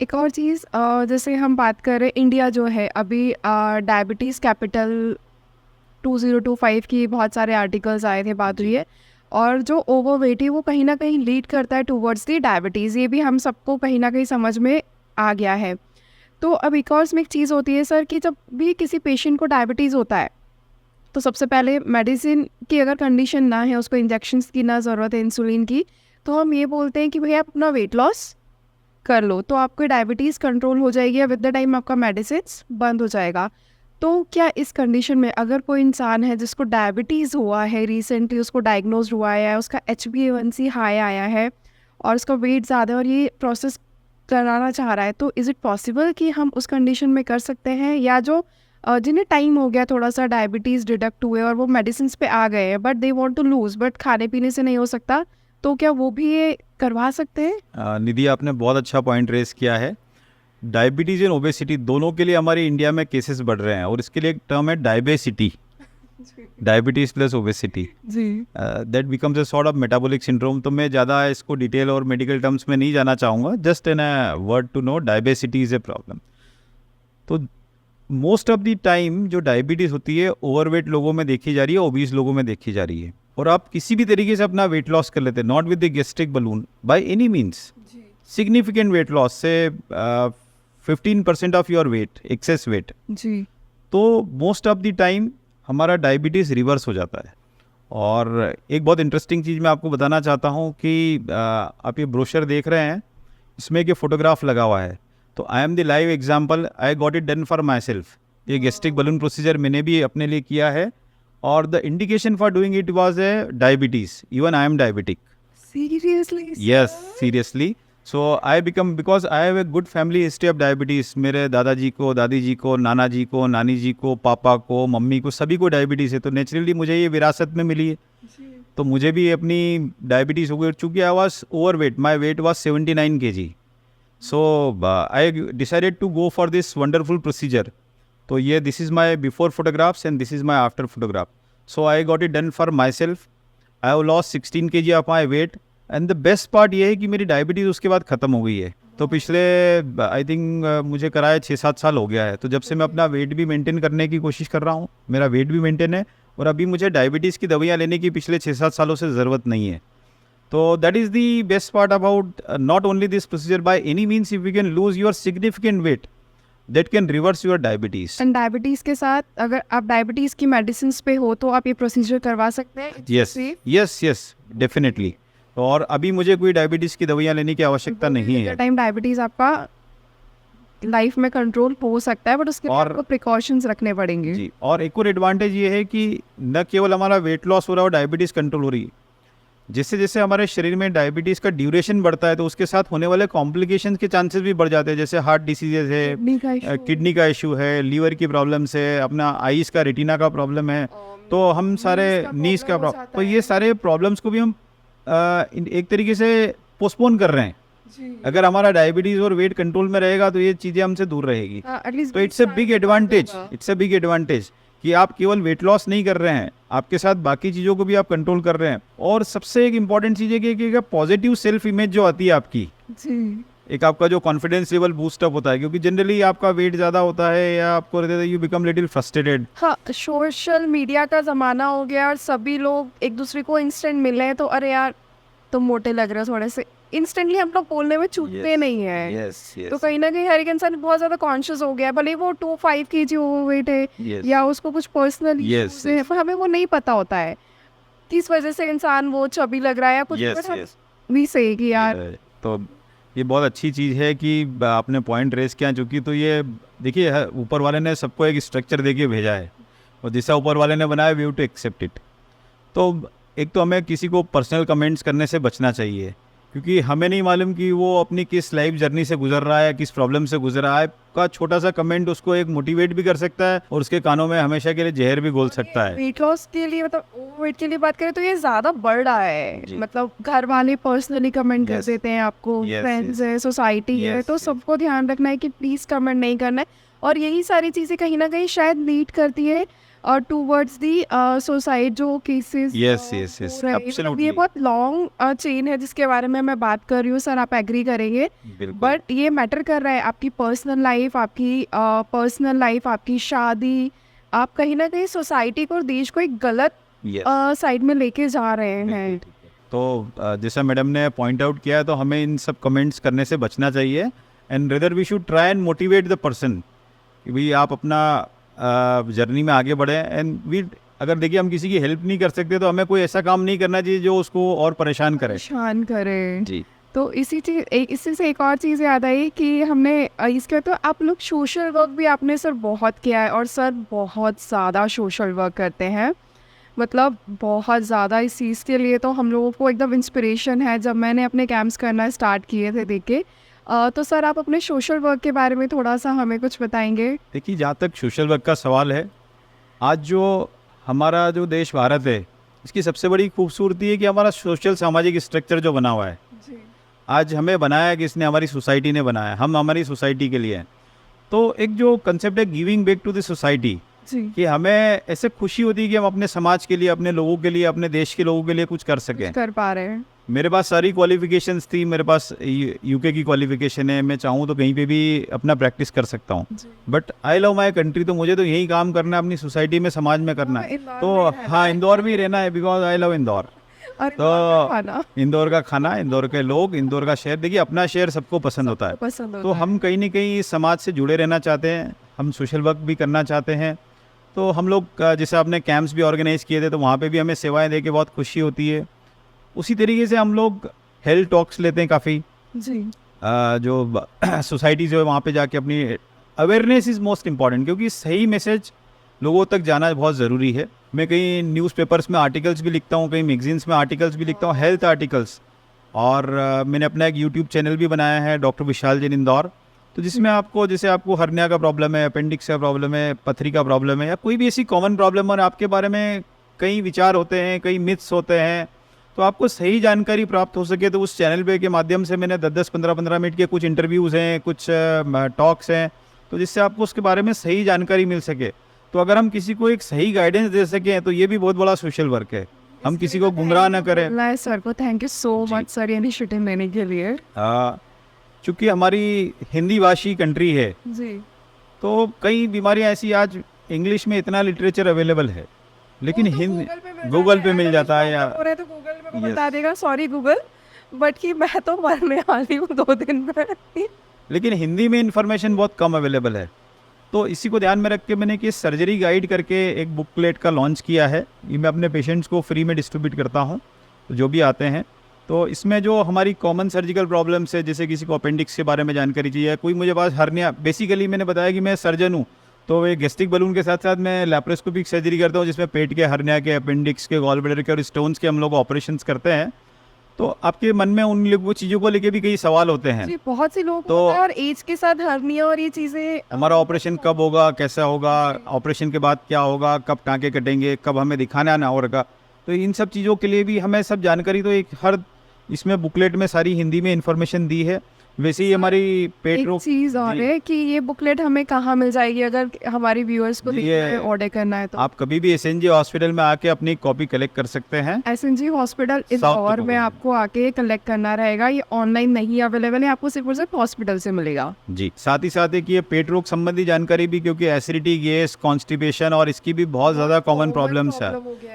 एक और चीज़, जैसे हम बात कर रहे हैं, इंडिया जो है अभी डायबिटीज़ कैपिटल 2025 की बहुत सारे आर्टिकल्स आए थे, बात हुई है, और जो ओवरवेट है वो कहीं ना कहीं लीड करता है टूवर्ड्स दी डायबिटीज़। ये भी हम सबको कहीं ना कहीं समझ में आ गया है। तो अब एक और इसमें एक चीज़ होती है सर कि जब भी किसी पेशेंट को डायबिटीज़ होता है तो सबसे पहले मेडिसिन की अगर कंडीशन ना है, उसको इंजेक्शंस की ना ज़रूरत है इंसुलिन की, तो हम ये बोलते हैं कि भैया आप अपना वेट लॉस कर लो, तो आपकी डायबिटीज़ कंट्रोल हो जाएगी या विद द टाइम आपका मेडिसिन्स बंद हो जाएगा। तो क्या इस कंडीशन में अगर कोई इंसान है जिसको डायबिटीज़ हुआ है, रिसेंटली उसको डायग्नोज हुआ है, उसका HbA1c हाई आया है और उसका वेट ज़्यादा है और ये प्रोसेस कराना चाह रहा है, तो इज़ इट पॉसिबल कि हम उस कंडीशन में कर सकते हैं? या जो जिन्हें टाइम हो गया थोड़ा सा डायबिटीज़ डिटेक्ट हुए और वो मेडिसिन पे आ गए हैं but they want to lose, but खाने पीने से नहीं हो सकता, तो क्या वो भी ये करवा सकते हैं? निधि, आपने बहुत अच्छा पॉइंट रेस किया है। डायबिटीज़ एंड ओबेसिटी दोनों के लिए हमारे इंडिया में केसेस बढ़ रहे हैं और इसके लिए एक टर्म है डायबेसिटी, डायबिटीज़ प्लस ओबेसिटी, जी that becomes a sort of metabolic syndrome. तो मैं ज़्यादा इसको डिटेल और मेडिकल टर्म्स में नहीं जाना चाहूँगा, just in a word to know diabesity is a problem. तो मोस्ट ऑफ द टाइम जो डायबिटीज़ होती है ओवरवेट लोगों में देखी जा रही है, ओबीस लोगों में देखी जा रही है। और आप किसी भी तरीके से अपना वेट लॉस कर लेते हैं, not with the gastric balloon, by any means, significant weight loss से 15% of your weight, excess weight, जी तो मोस्ट ऑफ द टाइम हमारा डायबिटीज़ रिवर्स हो जाता है। और एक बहुत इंटरेस्टिंग चीज़ मैं आपको बताना चाहता हूँ कि आप ये ब्रोशर देख रहे हैं, इसमें एक फोटोग्राफ लगा हुआ है, तो आई am the live example, I got it done for my self. ये गैस्ट्रिक बलून प्रोसीजर मैंने भी अपने लिए किया है और the indication for doing it was a diabetes, even I am diabetic. Seriously? Yes, seriously. So I become, because I have a good family history of diabetes. मेरे दादाजी को, दादी जी को, नाना जी को, नानी जी को, पापा को, मम्मी को, सभी को डायबिटीज़ है। तो नेचुरली मुझे ये विरासत में मिली है, तो मुझे भी अपनी डायबिटीज़ हो गई। चूँकि I was overweight, my weight was 79 kg, so I decided to go for this wonderful procedure. तो ये this is my before photographs and this is my after photograph. So I got it done for myself. I have lost 16 kg of my weight and the best part ये है कि मेरी diabetes उसके बाद ख़त्म हो गई है। तो पिछले आई थिंक मुझे कराए 6-7 साल हो गया है। तो जब से मैं अपना वेट भी मेंटेन करने की कोशिश कर रहा हूँ, मेरा वेट भी मेंटेन है और अभी मुझे डायबिटीज़ की दवाइयाँ लेने की पिछले 6-7 सालों से ज़रूरत नहीं है। तो that is the best part about not only this procedure, by any means if you can lose your significant weight that can reverse your diabetes. And diabetes के साथ अगर आप डायबिटीज़ की मेडिसिन पे हो तो आप ये प्रोसीजर करवा सकते हैं? Yes yes yes, definitely. और अभी मुझे कोई डायबिटीज़ की दवाइयाँ लेने की आवश्यकता नहीं है। टाइम डायबिटीज़ आपका लाइफ में कंट्रोल हो सकता है, बट उसके लिए आपको प्रिकॉशंस रखने पड़ेंगे। जी, और एक और एडवांटेज ये है कि न केवल हमारा वेट लॉस हो रहा है और डायबिटीज़ कंट्रोल हो रही है, जैसे जैसे हमारे शरीर में डायबिटीज़ का ड्यूरेशन बढ़ता है तो उसके साथ होने वाले कॉम्प्लिकेशंस के चांसेस भी बढ़ जाते हैं। जैसे हार्ट डिसीजेज है, किडनी का इशू है, लीवर की प्रॉब्लम्स है, अपना आईज का, रेटिना का प्रॉब्लम है, तो हम सारे नीज का प्रॉब्लम, तो ये सारे प्रॉब्लम्स को भी हम एक तरीके से पोस्टपोन कर रहे हैं। अगर हमारा डायबिटीज़ और वेट कंट्रोल में रहेगा तो ये चीज़ें हमसे दूर रहेगी। तो it's a big advantage, it's a big advantage कि आप केवल वेट लॉस नहीं कर रहे हैं, आपके साथ बाकी चीज़ों को भी आप कंट्रोल कर रहे हैं। और सबसे एक इम्पॉर्टेंट चीज़ है कि पॉजिटिव सेल्फ इमेज जो आती है आपकी, एक आपका जो कॉन्फिडेंस लेवल बूस्टअप होता है, क्योंकि जनरली आपका वेट ज़्यादा होता है या आपको रहता है, यू बिकम लिटिल फ्रस्ट्रेटेड। हाँ, सोशल मीडिया का ज़माना हो गया और सभी लोग एक दूसरे को इंस्टेंट मिल रहे हैं, तो अरे यार तुम मोटे लग रहे हो थोड़े से, इंस्टेंटली हम लोग बोलने में चूकते नहीं है। तो कहीं ना कहीं हर एक इंसान बहुत ज़्यादा कॉन्शियस हो गया, भले वो 2-5 kg ओवरवेट है या उसको कुछ पर्सनल इश्यूज है, पर हमें वो नहीं पता होता है किस वजह से इंसान वो चबी लग रहा है या कुछ भी सही कि यार। तो ये बहुत अच्छी चीज़ है कि आपने पॉइंट रेस किया, चूँकि तो ये देखिए ऊपर वाले ने सबको एक स्ट्रक्चर दे के भेजा है और जैसा ऊपर वाले ने बनाया, we have to accept it. तो एक तो हमें किसी को पर्सनल कमेंट्स करने से बचना चाहिए, क्योंकि हमें नहीं मालूम कि वो अपनी किस लाइफ जर्नी से गुजर रहा है, किस प्रॉब्लम से गुजर रहा है। का छोटा सा कमेंट उसको एक मोटिवेट भी कर सकता है और उसके कानों में हमेशा के लिए जहर भी घोल सकता है। वेट लॉस के लिए, मतलब ओवरवेट के लिए बात करें तो ये ज़्यादा बढ़ रहा है, मतलब घर वाले पर्सनली कमेंट कर देते हैं आपको, फ्रेंड्स है, सोसाइटी है, तो सबको ध्यान रखना है कि प्लीज़ कमेंट नहीं करना है। और यही सारी चीज़ें कहीं ना कहीं शायद लीड करती है और टूवर्ड्स दी सुसाइड जो cases. Yes yes yes, absolutely. ये बहुत लॉन्ग चेन है जिसके बारे में मैं बात कर रही हूँ, सर आप एग्री करेंगे, बट ये मैटर कर रहा है। आपकी पर्सनल लाइफ, आपकी शादी, आप कहीं ना कहीं सोसाइटी को और देश को एक गलत साइड में लेके जा रहे हैं। तो जैसा मैडम ने पॉइंट आउट किया है, तो हमें इन सब कमेंट्स करने से बचना चाहिए and rather we should try and motivate the person कि भाई आप अपना जर्नी में आगे बढ़े। एंड वी अगर देखिए हम किसी की हेल्प नहीं कर सकते तो हमें कोई ऐसा काम नहीं करना चाहिए जो उसको और परेशान करे। परेशान करे। जी। तो इसी से एक और चीज़ याद आई कि हमने इसके तो आप लोग सोशल वर्क भी आपने सर बहुत किया है, और सर बहुत ज़्यादा सोशल वर्क करते हैं, मतलब बहुत ज़्यादा। इस चीज़ के लिए तो हम लोगों को एकदम इंस्पिरेशन है। जब मैंने अपने कैंप्स करना स्टार्ट किए थे देख के, तो सर आप अपने सोशल वर्क के बारे में थोड़ा सा हमें कुछ बताएंगे? देखिए जहाँ तक सोशल वर्क का सवाल है, आज जो हमारा जो देश भारत है, इसकी सबसे बड़ी खूबसूरती है कि हमारा सोशल सामाजिक स्ट्रक्चर जो बना हुआ है, जी आज हमें बनाया किसने? हमारी सोसाइटी ने बनाया। हम हमारी सोसाइटी के लिए हैं। तो एक जो कंसेप्ट है giving back to the society, जी कि हमें ऐसे खुशी होती है कि हम अपने समाज के लिए, अपने लोगों के लिए, अपने देश के लोगों के लिए कुछ कर सकें। कर पा रहे हैं। मेरे पास सारी क्वालिफिकेशंस थी, मेरे पास यूके की क्वालिफिकेशन है, मैं चाहूँ तो कहीं पे भी अपना प्रैक्टिस कर सकता हूँ। जी। But I love my country, तो मुझे तो यही काम करना है, अपनी सोसाइटी में, समाज में करना है। इंदौर तो में रहना हाँ, इंदौर में ही रहना है, बिकॉज आई लव इंदौर। और तो इंदौर का खाना, इंदौर के लोग, इंदौर का शहर, देखिए अपना शहर सबको पसंद होता है। पसंद तो होता हम कहीं ना कहीं इस समाज से जुड़े रहना चाहते हैं, हम सोशल वर्क भी करना चाहते हैं। तो हम लोग जैसे आपने कैंप्स भी ऑर्गेनाइज किए थे, तो वहाँ पे भी हमें सेवाएं दे के बहुत खुशी होती है। उसी तरीके से हम लोग हेल्थ टॉक्स लेते हैं काफ़ी, जी जो सोसाइटी जो है वहाँ पे जाके अपनी अवेयरनेस इज़ मोस्ट इम्पॉर्टेंट, क्योंकि सही मैसेज लोगों तक जाना बहुत ज़रूरी है। मैं कई न्यूज़पेपर्स में आर्टिकल्स भी लिखता हूँ, कई मैगजीन्स में आर्टिकल्स भी लिखता हूँ, हेल्थ आर्टिकल्स। और मैंने अपना एक यूट्यूब चैनल भी बनाया है, डॉक्टर विशाल जैन इंदौर, तो जिसमें आपको, जैसे आपको हर्निया का प्रॉब्लम है, अपेंडिक्स का प्रॉब्लम है, पथरी का प्रॉब्लम है, या कोई भी ऐसी कॉमन प्रॉब्लम, और आपके बारे में कई विचार होते हैं, कई मिथ्स होते हैं, तो आपको सही जानकारी प्राप्त हो सके, तो उस चैनल पे के माध्यम से मैंने 10-10, 15-15 मिनट के कुछ इंटरव्यूज़ हैं, कुछ टॉक्स हैं, तो जिससे आपको उसके बारे में सही जानकारी मिल सके। तो अगर हम किसी को एक सही गाइडेंस दे सकें, तो ये भी बहुत बड़ा सोशल वर्क है। हम किसी को गुमराह न करें। सर को thank you so much sir ये इनिशिएटिव लेने के लिए। चूँकि हमारी हिंदी भाषी कंट्री है, जी तो कई बीमारियां ऐसी, आज इंग्लिश में इतना लिटरेचर अवेलेबल है, लेकिन हिंदी गूगल पे मिल जाता है, या हो रहे तो गूगल में Yes. बता देगा, सॉरी गूगल, बट कि मैं तो मरने वाली हूँ 2 दिन में। लेकिन हिंदी में इंफॉर्मेशन बहुत कम अवेलेबल है। तो इसी को ध्यान में रख के मैंने कि सर्जरी गाइड करके एक बुकलेट का लॉन्च किया है। ये मैं अपने पेशेंट्स को फ्री में डिस्ट्रीब्यूट करता हूँ, तो जो भी आते हैं। तो इसमें जो हमारी कॉमन सर्जिकल प्रॉब्लम्स है, जैसे किसी को अपेंडिक्स के बारे में जानकारी चाहिए, कोई मुझे पास हर्निया, बेसिकली मैंने बताया कि मैं सर्जन हूँ, तो ये गैस्ट्रिक बलून के साथ साथ मैं लैप्रोस्कोपिक सर्जरी करता हूँ, जिसमें पेट के हर्निया के, अपेंडिक्स के, गॉल ब्लैडर के और स्टोन्स के हम लोग ऑपरेशंस करते हैं। तो आपके मन में उन लोगों चीज़ों को लेके भी कई सवाल होते हैं। जी बहुत से लोग तो होता है, और एज के साथ हर्निया और ये चीज़ें। हमारा ऑपरेशन कब होगा, कैसा होगा, ऑपरेशन के बाद क्या होगा, कब टाँके कटेंगे, कब हमें दिखाना आना होगा, तो इन सब चीज़ों के लिए भी हमें सब जानकारी, तो एक हर इसमें बुकलेट में सारी हिंदी में इन्फॉर्मेशन दी है। वैसे ही हमारी पेट एक रोग चीज़ और जी। है कि ये बुकलेट हमें कहाँ मिल जाएगी अगर हमारे व्यूअर्स को ये ऑर्डर करना है तो? आप कभी भी एसएनजे हॉस्पिटल में आके अपनी कॉपी कलेक्ट कर सकते हैं। एसएनजी हॉस्पिटल इंदौर में आपको आके कलेक्ट करना रहेगा, ये ऑनलाइन नहीं अवेलेबल है, आपको सिर्फ और सिर्फ हॉस्पिटल से मिलेगा। जी, साथ ही साथ एक ये पेट रोग संबंधी जानकारी भी, क्योंकि एसिडिटी, गैस, कॉन्स्टिपेशन और इसकी भी बहुत ज़्यादा कॉमन प्रॉब्लम्स है।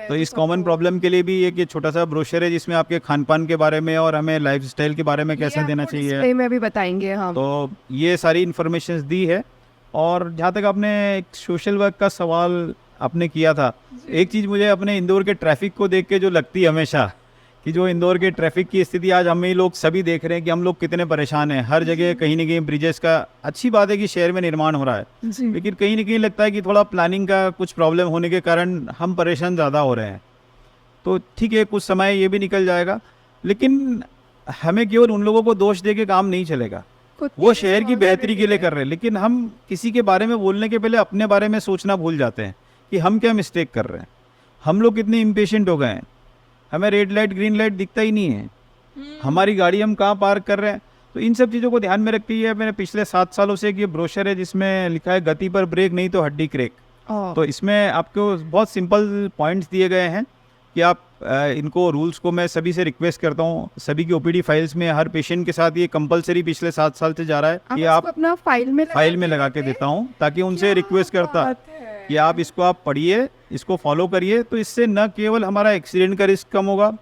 तो इस कॉमन प्रॉब्लम के लिए भी एक ये छोटा सा ब्रोशर है, जिसमें आपके खान पान के बारे में और हमें लाइफस्टाइल के बारे में कैसे देना चाहिए, डिस्प्ले में भी बताएंगे हम। तो ये सारी इन्फॉर्मेशन दी है। और जहाँ तक आपने एक सोशल वर्क का सवाल आपने किया था, एक चीज़ मुझे अपने इंदौर के ट्रैफिक को देख के जो लगती है हमेशा, कि जो इंदौर के ट्रैफिक की स्थिति आज हम ही लोग सभी देख रहे हैं कि हम लोग कितने परेशान हैं। हर जगह कहीं ना कहीं ब्रिजेस का, अच्छी बात है कि शहर में निर्माण हो रहा है, जी लेकिन कहीं ना कहीं लगता है कि थोड़ा प्लानिंग का कुछ प्रॉब्लम होने के कारण हम परेशान ज़्यादा हो रहे हैं। तो ठीक है, कुछ समय ये भी निकल जाएगा, लेकिन हमें केवल उन लोगों को दोष दे के काम नहीं चलेगा। वो शहर की बेहतरी के लिए कर रहे हैं, लेकिन हम किसी के बारे में बोलने के पहले अपने बारे में सोचना भूल जाते हैं कि हम क्या मिस्टेक कर रहे हैं। हम लोग कितने इम्पेशेंट हो गए हैं, हमें रेड लाइट ग्रीन लाइट दिखता ही नहीं है, हमारी गाड़ी हम कहाँ पार्क कर रहे हैं। तो इन सब चीज़ों को ध्यान में रखते हुए मैंने पिछले 7 सालों से एक ये ब्रोशर है, जिसमें लिखा है गति पर ब्रेक नहीं तो हड्डी क्रेक। तो इसमें आपको बहुत सिंपल पॉइंट्स दिए गए हैं कि आप इनको रूल्स को मैं सभी से रिक्वेस्ट करता हूँ, सभी की ओपीडी फाइल्स में हर पेशेंट के साथ ये कंपलसरी पिछले 7 साल से जा रहा है कि आप अपना फाइल में लगा के देता हूँ, ताकि उनसे रिक्वेस्ट करता कि आप इसको आप पढ़िए, इसको फॉलो करिए। तो इससे न केवल हमारा एक्सीडेंट का रिस्क कम होगा,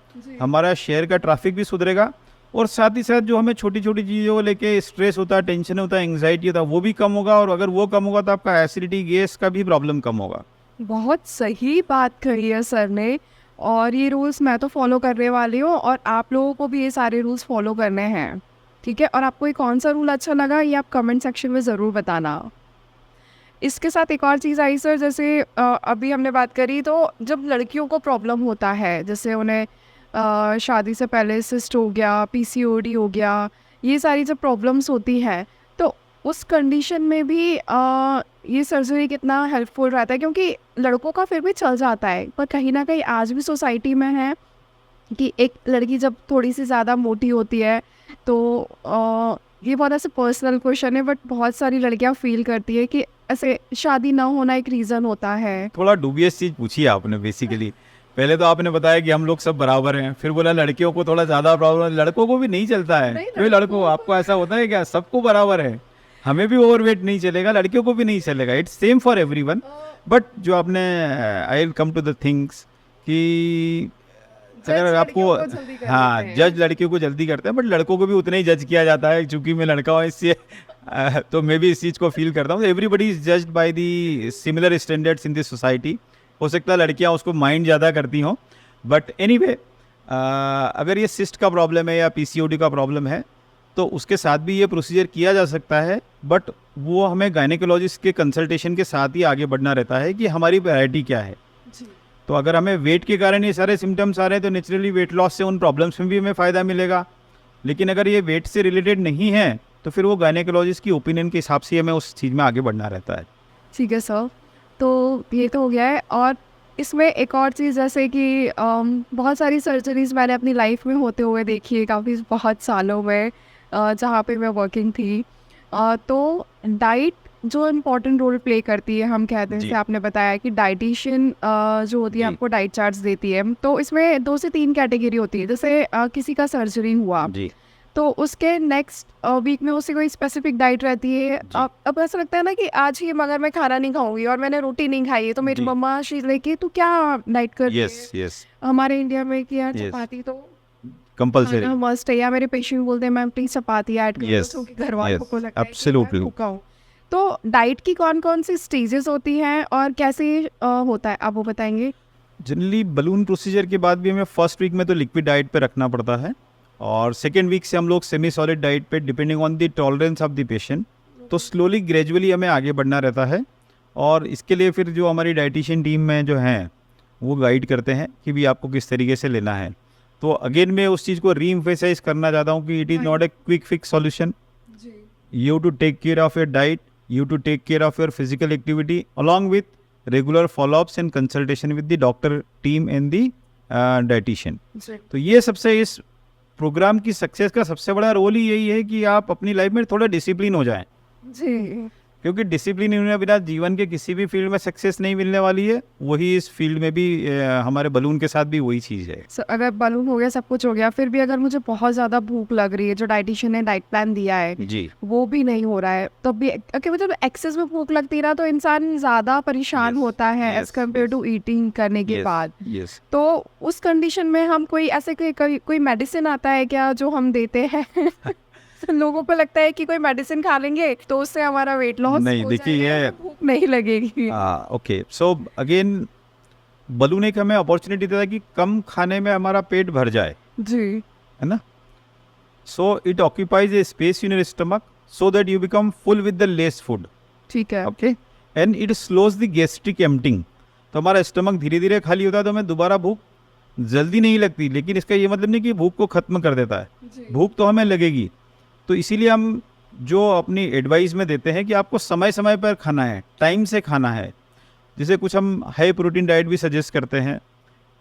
हमारा शहर का ट्रैफिक भी सुधरेगा, और साथ ही साथ जो हमें छोटी छोटी चीज़ों को लेके स्ट्रेस होता है, टेंशन होता है, एंग्जाइटी होता है, वो भी कम होगा। और अगर वो कम होगा तो आपका एसिडिटी, गैस का भी प्रॉब्लम कम होगा। बहुत सही बात कही है सर ने, और ये रूल्स मैं तो फॉलो करने वाली हूँ, और आप लोगों को भी ये सारे रूल्स फॉलो करने हैं, ठीक है। और आपको ये कौन सा रूल अच्छा लगा ये आप कमेंट सेक्शन में ज़रूर बताना। इसके साथ एक और चीज़ आई सर, जैसे अभी हमने बात करी, तो जब लड़कियों को प्रॉब्लम होता है, जैसे उन्हें शादी से पहले सिस्ट हो गया, पीसीओडी हो गया, ये सारी जब प्रॉब्लम्स होती हैं, तो उस कंडीशन में भी ये सर्जरी कितना हेल्पफुल रहता है, क्योंकि लड़कों का फिर भी चल जाता है, पर कहीं ना कहीं आज भी सोसाइटी में है कि एक लड़की जब थोड़ी सी ज़्यादा मोटी होती है तो ये बहुत ऐसे पर्सनल क्वेश्चन है, बट बहुत सारी लड़कियां फील करती है कि ऐसे शादी ना होना एक रीज़न होता है। थोड़ा डूबियस चीज पूछी है आपने बेसिकली। पहले तो आपने बताया कि हम लोग सब बराबर हैं, फिर बोला लड़कियों को थोड़ा ज्यादा प्रॉब्लम, लड़कों को भी नहीं चलता है। नहीं, क्यों लड़कों आपको ऐसा होता है क्या? सबको बराबर है, हमें भी ओवरवेट नहीं चलेगा, लड़कियों को भी नहीं चलेगा, it's same for everyone. But जो आपने I will come to the things कि अगर आपको लड़कियों को जल्दी कर हाँ देते हैं। जज लड़कियों को जल्दी करते हैं, बट लड़कों को भी उतना ही जज किया जाता है, क्योंकि मैं लड़का हूँ इससे तो मैं भी इस चीज़ को फील करता हूँ। Everybody is judged by the similar standards in this society. हो सकता है लड़कियाँ उसको माइंड ज़्यादा करती हों, बट एनीवे अगर ये सिस्ट का प्रॉब्लम है या पीसीओडी का प्रॉब्लम है तो उसके साथ भी ये प्रोसीजर किया जा सकता है, बट वो हमें गायनेकोलॉजिस्ट के कंसल्टेशन के साथ ही आगे बढ़ना रहता है कि हमारी वैरायटी क्या है। तो अगर हमें वेट के कारण ये सारे सिम्टम्स आ रहे हैं तो नेचुरली वेट लॉस से उन प्रॉब्लम्स में भी हमें फ़ायदा मिलेगा। लेकिन अगर ये वेट से रिलेटेड नहीं है तो फिर वो गायनेकोलॉजिस्ट की ओपिनियन के हिसाब से हमें उस चीज़ में आगे बढ़ना रहता है। ठीक है सर, तो ये तो हो गया है। और इसमें एक और चीज़, जैसे कि बहुत सारी सर्जरीज मैंने अपनी लाइफ में होते हुए देखी है, काफ़ी बहुत सालों में जहाँ पे मैं वर्किंग थी। तो डाइट जो इम्पोर्टेंट रोल प्ले करती है, हम कहते हैं, जी। जैसे आपने बताया कि डाइटिशियन जो होती है जी। आपको डाइट चार्ट्स देती है, तो इसमें 2 से 3 कैटेगरी होती है। जैसे किसी का सर्जरी हुआ जी तो उसके नेक्स्ट वीक में उसे कोई स्पेसिफिक डाइट रहती है। अब ऐसा लगता है ना कि आज ही मगर मैं खाना नहीं खाऊंगी और मैंने रोटी नहीं खाई है, तो मेरी जी। मम्मा शी लेके तू क्या डाइट कर रही यस है? यस हमारे इंडिया में कि यार Yes. चपाती तो कंपलसरी। खाना मस्ट है, या मेरे पेशेंट बोलते हैं मैम प्लीज चपाती ऐड कर Yes. दो, क्योंकि घर वालों Yes. को लगता है कि Absolutely. मैं भूखा हूँ। तो डाइट की कौन कौन सी स्टेजेस होती हैं और कैसे होता है, आप वो बताएंगे? जनरली बलून प्रोसीजर के बाद भी हमें फर्स्ट वीक में तो लिक्विड डाइट पे रखना पड़ता है, और सेकेंड वीक से हम लोग सेमी सॉलिड डाइट पे, depending on the tolerance of the patient. तो स्लोली ग्रेजुअली हमें आगे बढ़ना रहता है, और इसके लिए फिर जो हमारी डाइटिशियन टीम में जो हैं वो गाइड करते हैं कि भी आपको किस तरीके से लेना है। तो अगेन मैं उस चीज़ को री एम्फेसाइज करना चाहता हूँ कि it is not a quick fix solution. You to take care of your diet, you to take care of your physical activity along with regular follow-ups and consultation with the doctor team and the dietitian. तो ये सबसे इस programme की success का सबसे बड़ा role ही यही है कि आप अपनी लाइफ में थोड़ा डिसिप्लिन हो जाएं, जी, क्योंकि डिसिप्लिन होने बिना जीवन के किसी भी फील्ड में सक्सेस नहीं मिलने वाली है। वही इस फील्ड में भी हमारे बलून के साथ भी वही चीज़ है। अगर बलून हो गया, सब कुछ हो गया, फिर भी अगर मुझे बहुत ज़्यादा भूख लग रही है, जो डाइटिशियन ने डाइट प्लान दिया है जी वो भी नहीं हो रहा है, तब भी ओके, मतलब एक्सेस में भूख लगती रहा तो इंसान ज़्यादा परेशान Yes, होता है as yes, compare to eating करने के Yes, बाद। yes. तो उस कंडीशन में हम कोई ऐसे कोई मेडिसिन आता है क्या जो हम देते हैं? लोगों को लगता है कि कोई मेडिसिन खा लेंगे तो उससे हमारा वेट लॉस नहीं, हो देखिए जाएगा, ये- तो भूख नहीं लगेगी। ओके, सो अगेन बलून एक हमें अपॉर्चुनिटी देता है कि कम खाने में हमारा पेट भर जाए, जी, है ना। So it occupies A space in your stomach so that you become full with the less food, ठीक है। Okay, and it slows the gastric emptying. तो हमारा स्टमक धीरे धीरे खाली होता है, तो हमें दोबारा भूख जल्दी नहीं लगती, लेकिन इसका ये मतलब नहीं कि भूख को ख़त्म कर देता है। भूख तो हमें लगेगी। तो इसीलिए हम जो अपनी एडवाइस में देते हैं कि आपको समय समय पर खाना है, टाइम से खाना है। जैसे कुछ हम हाई प्रोटीन डाइट भी सजेस्ट करते हैं,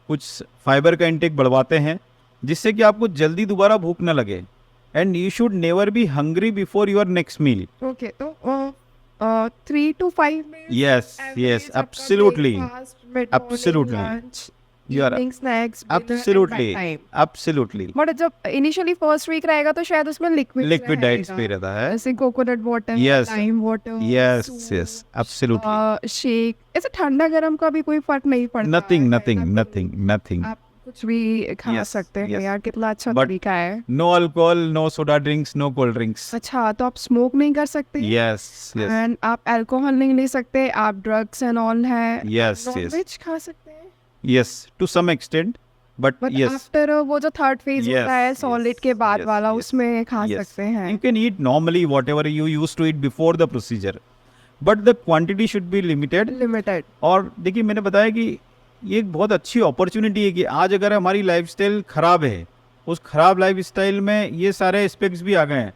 कुछ फाइबर का इंटेक बढ़वाते हैं, जिससे कि आपको जल्दी दोबारा भूख ना लगे। And you should never be hungry before your next meal. Okay, तो 3 to 5 minutes Yes, average yes, आपका absolutely. breakfast, mid morning Absolutely. lunch, You are evening snacks, dinner and Absolutely, bedtime. absolutely. But जब initially first week रहेगा तो शायद उसमें liquid diets पे रहता है। जैसे coconut water, Yes. Lime water, Yes, yes, absolutely. Shake. ऐसे ठंडा गर्म का भी कोई फर्क नहीं पड़ता Nothing, है, nothing, nothing, nothing. आप कुछ कुछ भी खा Yes, सकते हैं yes. यार, कितना अच्छा But- तरीका है। No alcohol, no soda drinks, no cold drinks. अच्छा, तो आप स्मोक नहीं कर सकते यस यस एंड आप अल्कोहल नहीं ले सकते, आप ड्रग्स एंड ऑल है, Yes, yes. नॉनवेज खा सकते हैं yes to some extent, but but yes after वो जो थर्ड फेज Yes, होता है yes, सॉलिड के बाद yes, वाला, yes, उसमें खा yes. सकते हैं। You can eat normally whatever you used to eat before the procedure, but the quantity should be limited. Limited. और देखिए मैंने बताया कि ये एक बहुत अच्छी अपॉर्चुनिटी है कि आज अगर हमारी लाइफस्टाइल खराब है, उस खराब लाइफस्टाइल में ये सारे एस्पेक्ट्स भी आ गए हैं,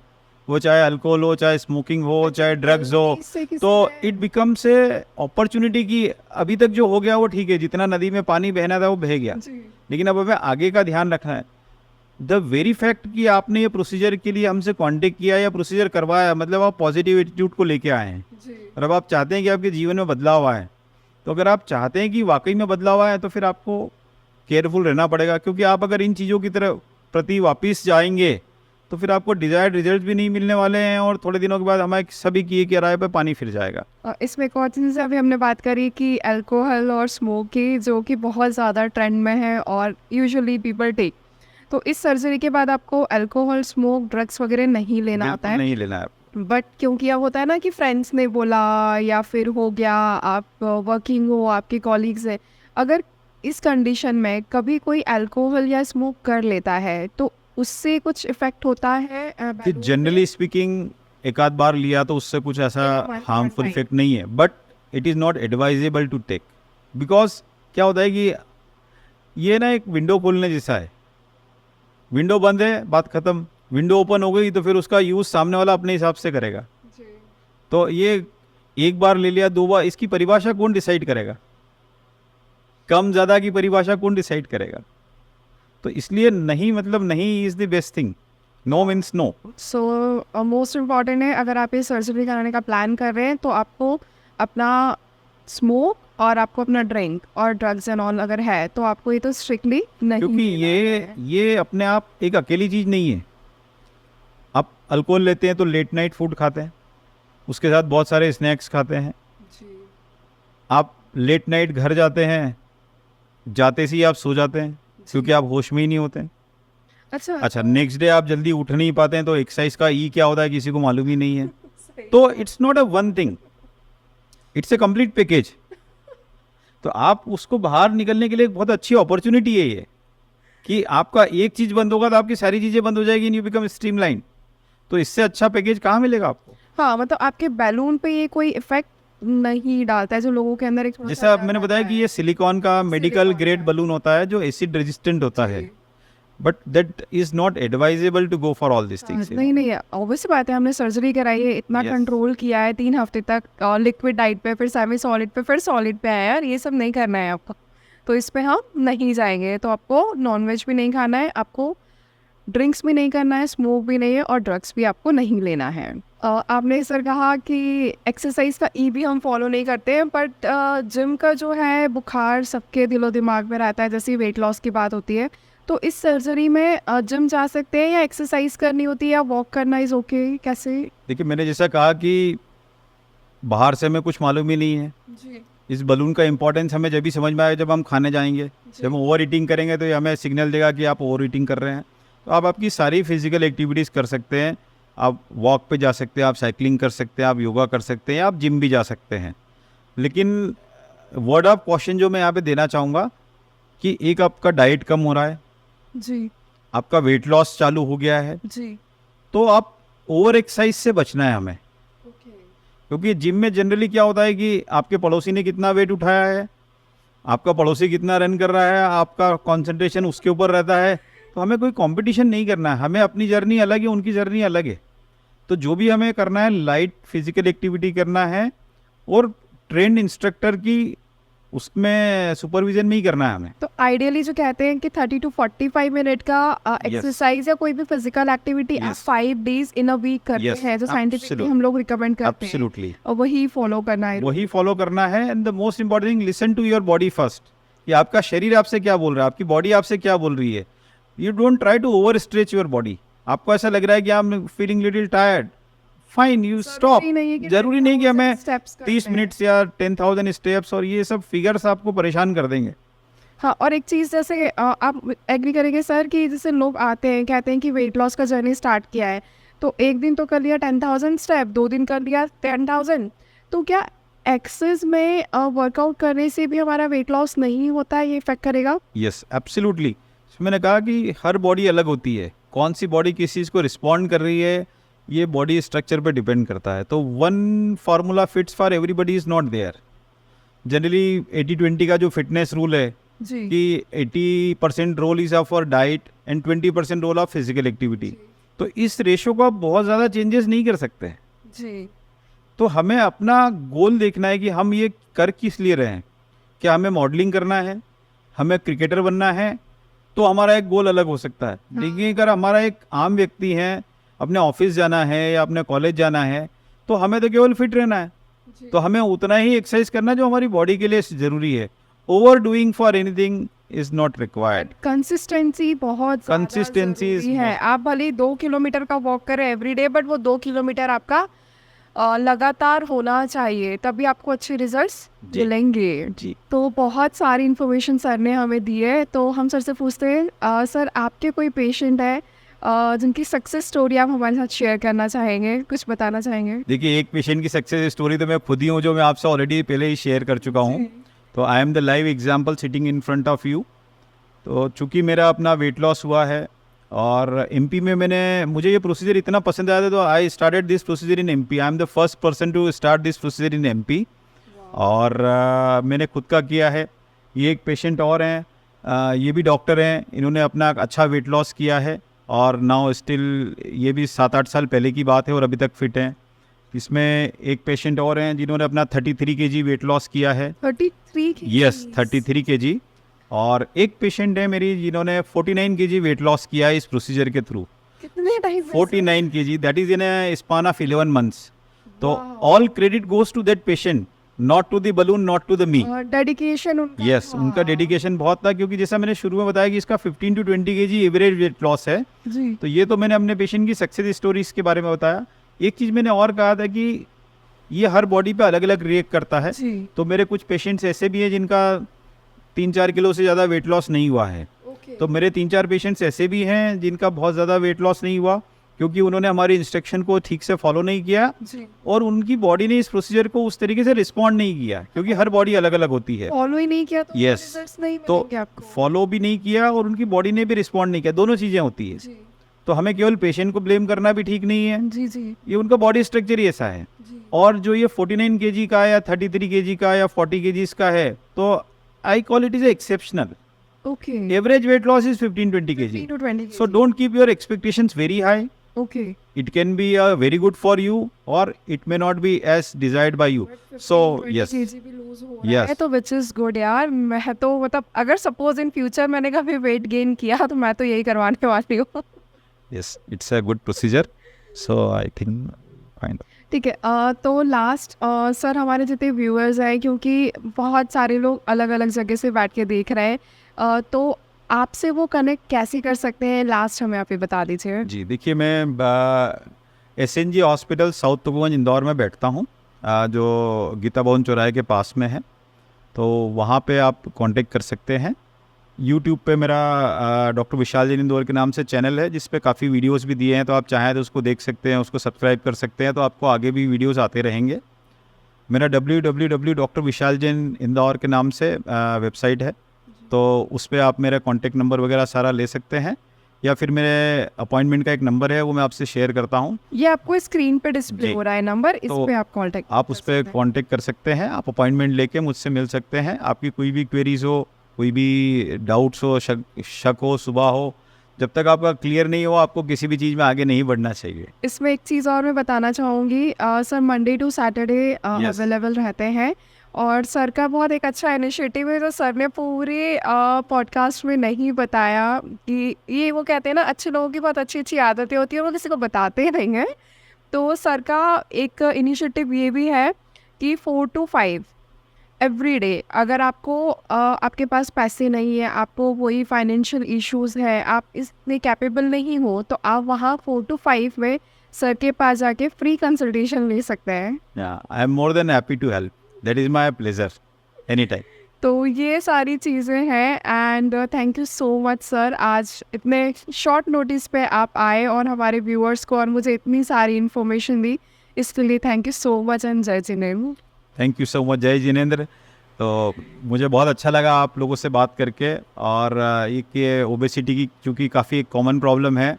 वो चाहे अल्कोहल हो, चाहे स्मोकिंग हो, चाहे ड्रग्स हो, तो इट बिकम्स ए अपॉर्चुनिटी कि अभी तक जो हो गया वो ठीक है, जितना नदी में पानी बहना था वो बह गया, लेकिन अब हमें आगे का ध्यान रखना है। द वेरी फैक्ट कि आपने ये प्रोसीजर के लिए हमसे कांटेक्ट किया या प्रोसीजर करवाया, मतलब आप पॉजिटिव एटीट्यूड को लेके आए हैं और अब आप चाहते हैं कि आपके जीवन में बदलाव आए। तो अगर आप चाहते हैं कि वाकई में बदलाव आए तो फिर आपको केयरफुल रहना पड़ेगा, क्योंकि आप अगर इन चीज़ों की तरफ प्रति वापस जाएंगे तो फिर आपको डिजायर्ड रिजल्ट भी नहीं मिलने वाले हैं और थोड़े दिनों के बाद हमारे सभी किए के राय पे पानी फिर जाएगा। इसमें एक और चीज़ अभी हमने बात करी कि अल्कोहल और स्मोक की, जो कि बहुत ज़्यादा ट्रेंड में है और यूजुअली पीपल टेक, तो इस सर्जरी के बाद आपको अल्कोहल, स्मोक, ड्रग्स वगैरह नहीं लेना आता बिल्कुल है। नहीं लेना है। बट क्योंकि अब होता है ना कि फ्रेंड्स ने बोला या फिर हो गया, आप वर्किंग हो, आपके कॉलीग्स हैं, अगर इस कंडीशन में कभी कोई अल्कोहल या स्मोक कर लेता है तो उससे कुछ इफेक्ट होता है? कि जनरली स्पीकिंग एक आध बार लिया तो उससे कुछ ऐसा हार्मफुल इफेक्ट नहीं है, but it is not advisable to take, because क्या होता है कि ये ना एक विंडो खोलने जैसा है, विंडो बंद है बात खत्म, विंडो ओपन हो गई तो फिर उसका यूज़ सामने वाला अपने हिसाब से करेगा। तो ये एक बार ले लिया, दो बार, इसकी परिभाषा कौन डिसाइड करेगा? कम ज़्यादा की परिभाषा कौन डिसाइड करेगा? तो इसलिए नहीं, मतलब नहीं is the best thing, no means no. So most important है, अगर आप ये सर्जरी कराने का प्लान कर रहे हैं तो आपको अपना स्मोक और आपको अपना ड्रिंक और ड्रग्स एंड ऑल अगर है तो आपको ये तो स्ट्रिक्टली नहीं, क्योंकि ये अपने आप एक अकेली चीज़ नहीं है। आप अल्कोहल लेते हैं तो लेट नाइट फूड खाते हैं, उसके साथ बहुत सारे स्नैक्स खाते हैं। आप लेट नाइट घर जाते हैं, जाते से ही आप सो जाते हैं क्योंकि आप होश में ही नहीं होते हैं। अच्छा, नेक्स्ट डे आप जल्दी उठ नहीं पाते हैं, तो एक्सरसाइज का ई क्या होता है किसी को मालूम ही नहीं है। तो it's not a one thing, it's a complete package. तो आप उसको बाहर निकलने के लिए एक बहुत अच्छी अपॉर्चुनिटी है ये, कि आपका एक चीज़ बंद होगा तो आपकी सारी चीज़ें बंद हो जाएगी, यू बिकम स्ट्रीमलाइन। तो इससे अच्छा पैकेज कहाँ मिलेगा आपको? हाँ, मतलब आपके बैलून पे ये कोई इफेक्ट नहीं डालता है जो लोगों के अंदर एक थोड़ा जैसा सा मैंने बताया कि ये सिलिकॉन का मेडिकल सिलिकॉन ग्रेड का। बलून होता है जो एसिड रेजिस्टेंट होता है, but that is not advisable to go for all this things. नहीं नहीं, ऑब्वियस बात है, हमने सर्जरी कराई है, इतना Yes. कंट्रोल किया है 3 हफ्ते तक, लिक्विड डाइट पे, फिर सेमी सॉलिड पे, फिर सॉलिड पे आया यार, ये सब नहीं करना है आपको, तो इस पे हम नहीं जाएंगे। तो आपको नॉनवेज भी नहीं खाना है, आपको ड्रिंक्स भी नहीं करना है, स्मोक भी नहीं है और ड्रग्स भी आपको नहीं लेना है। आपने सर कहा कि एक्सरसाइज का ई भी हम फॉलो नहीं करते हैं, बट जिम का जो है बुखार सबके दिलो दिमाग में रहता है, जैसे वेट लॉस की बात होती है, तो इस सर्जरी में जिम जा सकते हैं या एक्सरसाइज करनी होती है या वॉक करना इज ओके, कैसे? देखिए मैंने जैसा कहा कि बाहर से हमें कुछ मालूम ही नहीं है। जी इस बलून का इंपॉर्टेंस हमें जब भी समझ में आएगा जब हम खाने जाएंगे, जब हम ओवर ईटिंग करेंगे तो ये हमें सिग्नल देगा कि आप ओवर ईटिंग कर रहे हैं। तो आप आपकी सारी फिजिकल एक्टिविटीज़ कर सकते हैं, आप वॉक पे जा सकते हैं, आप साइकिलिंग कर सकते हैं, आप योगा कर सकते हैं, आप जिम भी जा सकते हैं। लेकिन वर्ड ऑफ क्वेश्चन जो मैं यहाँ पे देना चाहूँगा कि एक आपका डाइट कम हो रहा है, जी आपका वेट लॉस चालू हो गया है, जी तो आप ओवर एक्सरसाइज से बचना है हमें। क्योंकि जिम में जनरली क्या होता है कि आपके पड़ोसी ने कितना वेट उठाया है, आपका पड़ोसी कितना रन कर रहा है, आपका कंसंट्रेशन उसके ऊपर रहता है। तो हमें कोई कंपटीशन नहीं करना है, हमें अपनी जर्नी अलग है, उनकी जर्नी अलग है। तो जो भी हमें करना है लाइट फिजिकल एक्टिविटी करना है और ट्रेंड इंस्ट्रक्टर की उसमें सुपरविजन में ही करना है हमें। तो आइडियली जो कहते हैं कि 30 to 45 मिनट का एक्सरसाइज या कोई भी फिजिकल एक्टिविटी आप Yes. 5 days in a week करते Yes, हैं, जो साइंटिफिकली absolute. हम लोग रिकमेंड करते हैं, एब्सोल्युटली और वही फॉलो करना है। वही फॉलो करना है। And the most important thing, listen to your body first, कि आपका शरीर आपसे क्या बोल रहा है, आपकी बॉडी आपसे क्या बोल रही है। You don't try to overstretch your body. आपको ऐसा लग रहा है कि I am feeling little tired, fine, you stop. जरूरी नहीं कि हमें 30 मिनट्स या 10,000 स्टेप्स और ये सब फिगर्स आपको परेशान कर देंगे। हाँ, और एक चीज़ जैसे आप एग्री करेंगे सर कि जैसे लोग आते हैं कहते हैं कि वेट लॉस का जर्नी स्टार्ट किया है, तो एक दिन तो कर लिया 10,000 स्टेप, 2 दिन कर लिया 10,000, तो क्या एक्सेस में वर्कआउट करने से भी हमारा वेट लॉस नहीं होता है, ये इफेक्ट करेगा? Yes absolutely. मैंने कहा कि हर बॉडी अलग होती है, कौन सी बॉडी किस चीज़ को रिस्पॉन्ड कर रही है ये बॉडी स्ट्रक्चर पे डिपेंड करता है। तो one formula fits for everybody is not there. Generally 80-20 का जो फिटनेस रूल है जी कि 80% role is for diet and 20% role of physical activity. तो इस रेशो को आप बहुत ज़्यादा चेंजेस नहीं कर सकते। जी तो हमें अपना गोल देखना है कि हम ये कर किस लिए रहे हैं। क्या हमें मॉडलिंग करना है, हमें क्रिकेटर बनना है, तो हमारा एक गोल अलग हो सकता है। लेकिन अगर हमारा एक आम व्यक्ति है, अपने ऑफिस जाना है या अपने कॉलेज जाना है, तो हमें तो केवल फिट रहना है। तो हमें उतना ही एक्सरसाइज करना जो हमारी बॉडी के लिए ज़रूरी है। Over doing for anything is not required. Consistency बहुत ज़्यादा Consistency is ज़रूरी है। आप भले ही 2 किलोमीटर का वॉक करें एवरीडे, बट वो 2 किलोमीटर आपका लगातार होना चाहिए, तभी आपको अच्छे रिजल्ट्स जी। मिलेंगे। जी तो बहुत सारी इन्फॉर्मेशन सर ने हमें दी है, तो हम सर से पूछते हैं सर आपके कोई पेशेंट है जिनकी सक्सेस स्टोरी आप हमारे साथ शेयर करना चाहेंगे, कुछ बताना चाहेंगे? देखिए, एक पेशेंट की सक्सेस स्टोरी तो मैं खुद ही हूँ, जो मैं आपसे ऑलरेडी पहले ही शेयर कर चुका हूँ। तो आई am the live example sitting in front of you. तो चूँकि मेरा अपना वेट लॉस हुआ है और एमपी में मुझे ये प्रोसीजर इतना पसंद आया था, तो I started this procedure in MP. I am the first person to start this procedure in MP. और मैंने खुद का किया है। ये एक पेशेंट और हैं, ये भी डॉक्टर हैं, इन्होंने अपना अच्छा वेट लॉस किया है और नाउ स्टिल, ये भी 7-8 साल पहले की बात है और अभी तक फिट हैं। इसमें एक पेशेंट और हैं जिन्होंने अपना 33 kg वेट लॉस किया है। 33 यस 33 kg। और एक पेशेंट है मेरी जिन्होंने 49 kg वेट लॉस किया है इस प्रोसीजर के थ्रू। कितने time 49 kg, that is in a span of 11 months। तो all credit goes to that patient, not to the balloon, not to the me. Dedication उनका यस, उनका डेडिकेशन बहुत था, क्योंकि जैसा मैंने शुरू में बताया कि इसका 15 to 20 kg average weight loss है। जी तो ये तो मैंने अपने पेशेंट की सक्सेस स्टोरीज के बारे में बताया। एक चीज़ मैंने और कहा था कि ये हर बॉडी पे अलग अलग रिएक्ट करता है। जी तो मेरे कुछ पेशेंट्स ऐसे भी हैं जिनका 3-4 किलो से ज़्यादा वेट लॉस नहीं हुआ है। ओके तो मेरे 3-4 पेशेंट्स ऐसे भी हैं जिनका बहुत ज़्यादा वेट लॉस नहीं हुआ, क्योंकि उन्होंने हमारी इंस्ट्रक्शन को ठीक से फॉलो नहीं किया जी और उनकी बॉडी ने इस प्रोसीजर को उस तरीके से रिस्पॉन्ड नहीं किया, क्योंकि हर बॉडी अलग अलग होती है। फॉलो ही नहीं किया तो Yes. रिजल्ट्स नहीं तो मिलेंगे आपको। फॉलो भी नहीं किया और उनकी बॉडी ने भी रिस्पॉन्ड नहीं किया, दोनों चीज़ें होती है। जी तो हमें केवल पेशेंट को ब्लेम करना भी ठीक नहीं है, जी जी ये उनका बॉडी स्ट्रक्चर ही ऐसा है। जी और जो ये 49 kg का या 33 kg का या 40 kg का है, तो I call it is exceptional. Okay average weight loss is 15-20 kg। 15 to 20 So don't keep your expectations very high. Okay It can be very good for you or it may not be as desired by you. So yes, भी loose हो रहा Yes. है, तो which is good यार। मैं तो मतलब अगर सपोज इन फ्यूचर मैंने कभी वेट गेन किया तो मैं तो यही करवाने वाली हूँ। yes, it's a good procedure. So I think fine. ठीक है, तो लास्ट सर हमारे जितने व्यूअर्स हैं, क्योंकि बहुत सारे लोग अलग अलग जगह से बैठ के देख रहे हैं, तो आपसे वो कनेक्ट कैसे कर सकते हैं, लास्ट हमें आप ये बता दीजिए। जी देखिए, मैं SNG हॉस्पिटल साउथ तुगोगंज इंदौर में बैठता हूँ, जो गीता भवन चौराहे के पास में है। तो वहाँ पे आप कांटेक्ट कर सकते हैं। यूट्यूब पे मेरा डॉक्टर विशाल जैन इंदौर के नाम से चैनल है, जिस पे काफ़ी वीडियोस भी दिए हैं, तो आप चाहें तो उसको देख सकते हैं, उसको सब्सक्राइब कर सकते हैं, तो आपको आगे भी वीडियोस आते रहेंगे। मेरा www.drvishaljainindore के नाम से वेबसाइट है, तो उस पर आप मेरा कॉन्टेक्ट नंबर वगैरह सारा ले सकते हैं, या फिर मेरे अपॉइंटमेंट का एक नंबर है, वो मैं आपसे शेयर करता हूँ। ये आपको स्क्रीन पे डिस्प्ले जी। हो रहा है नंबर, इस तो पे आप कांटेक्ट आप उस पर कांटेक्ट कर सकते हैं, आप अपॉइंटमेंट लेके मुझसे मिल सकते हैं। आपकी कोई भी क्वेरीज हो, कोई भी डाउट्स हो, शक हो, सुबह हो, जब तक आपका क्लियर नहीं हो, आपको किसी भी चीज़ में आगे नहीं बढ़ना चाहिए। इसमें एक चीज़ और मैं बताना चाहूँगी, sir Monday to Saturday available रहते हैं, और सर का बहुत एक अच्छा इनिशिएटिव है जो सर ने पूरे पॉडकास्ट में नहीं बताया, कि ये वो कहते हैं ना, अच्छे लोगों की बहुत अच्छी अच्छी आदतें होती हैं, वो किसी को बताते नहीं हैं। तो सर का एक इनिशिएटिव ये भी है कि 4 to 5 एवरी डे, अगर आपको आपके पास पैसे नहीं है, आपको वही फाइनेंशियल इश्यूज है, आप इसमें कैपेबल नहीं हो, तो आप वहाँ 4 to 5 में सर के पास जाके फ्री कंसल्टेशन ले सकते हैं। I am more than happy to help, that is my pleasure, any time. तो ये सारी चीज़ें हैं and thank you so much sir, आज इतने शॉर्ट नोटिस पे आप आए और हमारे व्यूअर्स को और मुझे इतनी सारी इन्फॉर्मेशन दी, इसके लिए thank you so much and जय जिनेंद्र। थैंक यू सो मच जय जिनेंद्र। तो मुझे बहुत अच्छा लगा आप लोगों से बात करके, और ये ओबेसिटी की चूँकि काफ़ी कॉमन प्रॉब्लम है,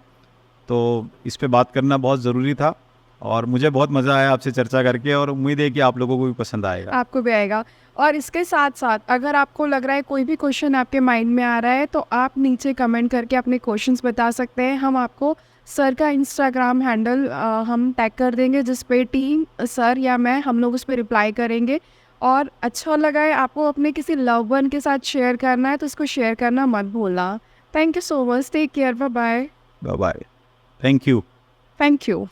तो इस पे बात करना बहुत ज़रूरी था, और मुझे बहुत मज़ा आया आपसे चर्चा करके, और उम्मीद है कि आप लोगों को भी पसंद आएगा। आपको भी आएगा। और इसके साथ साथ अगर आपको लग रहा है कोई भी क्वेश्चन आपके माइंड में आ रहा है तो आप नीचे कमेंट करके अपने क्वेश्चंस बता सकते हैं। हम आपको सर का इंस्टाग्राम हैंडल हम टैग कर देंगे, जिस पे टीम सर या मैं हम लोग उस पर रिप्लाई करेंगे। और अच्छा लगा है आपको अपने किसी लव वन के साथ शेयर करना है तो इसको शेयर करना मत भूलना। Thank you so much, take care, bye bye. Bye bye. Thank you. Thank you.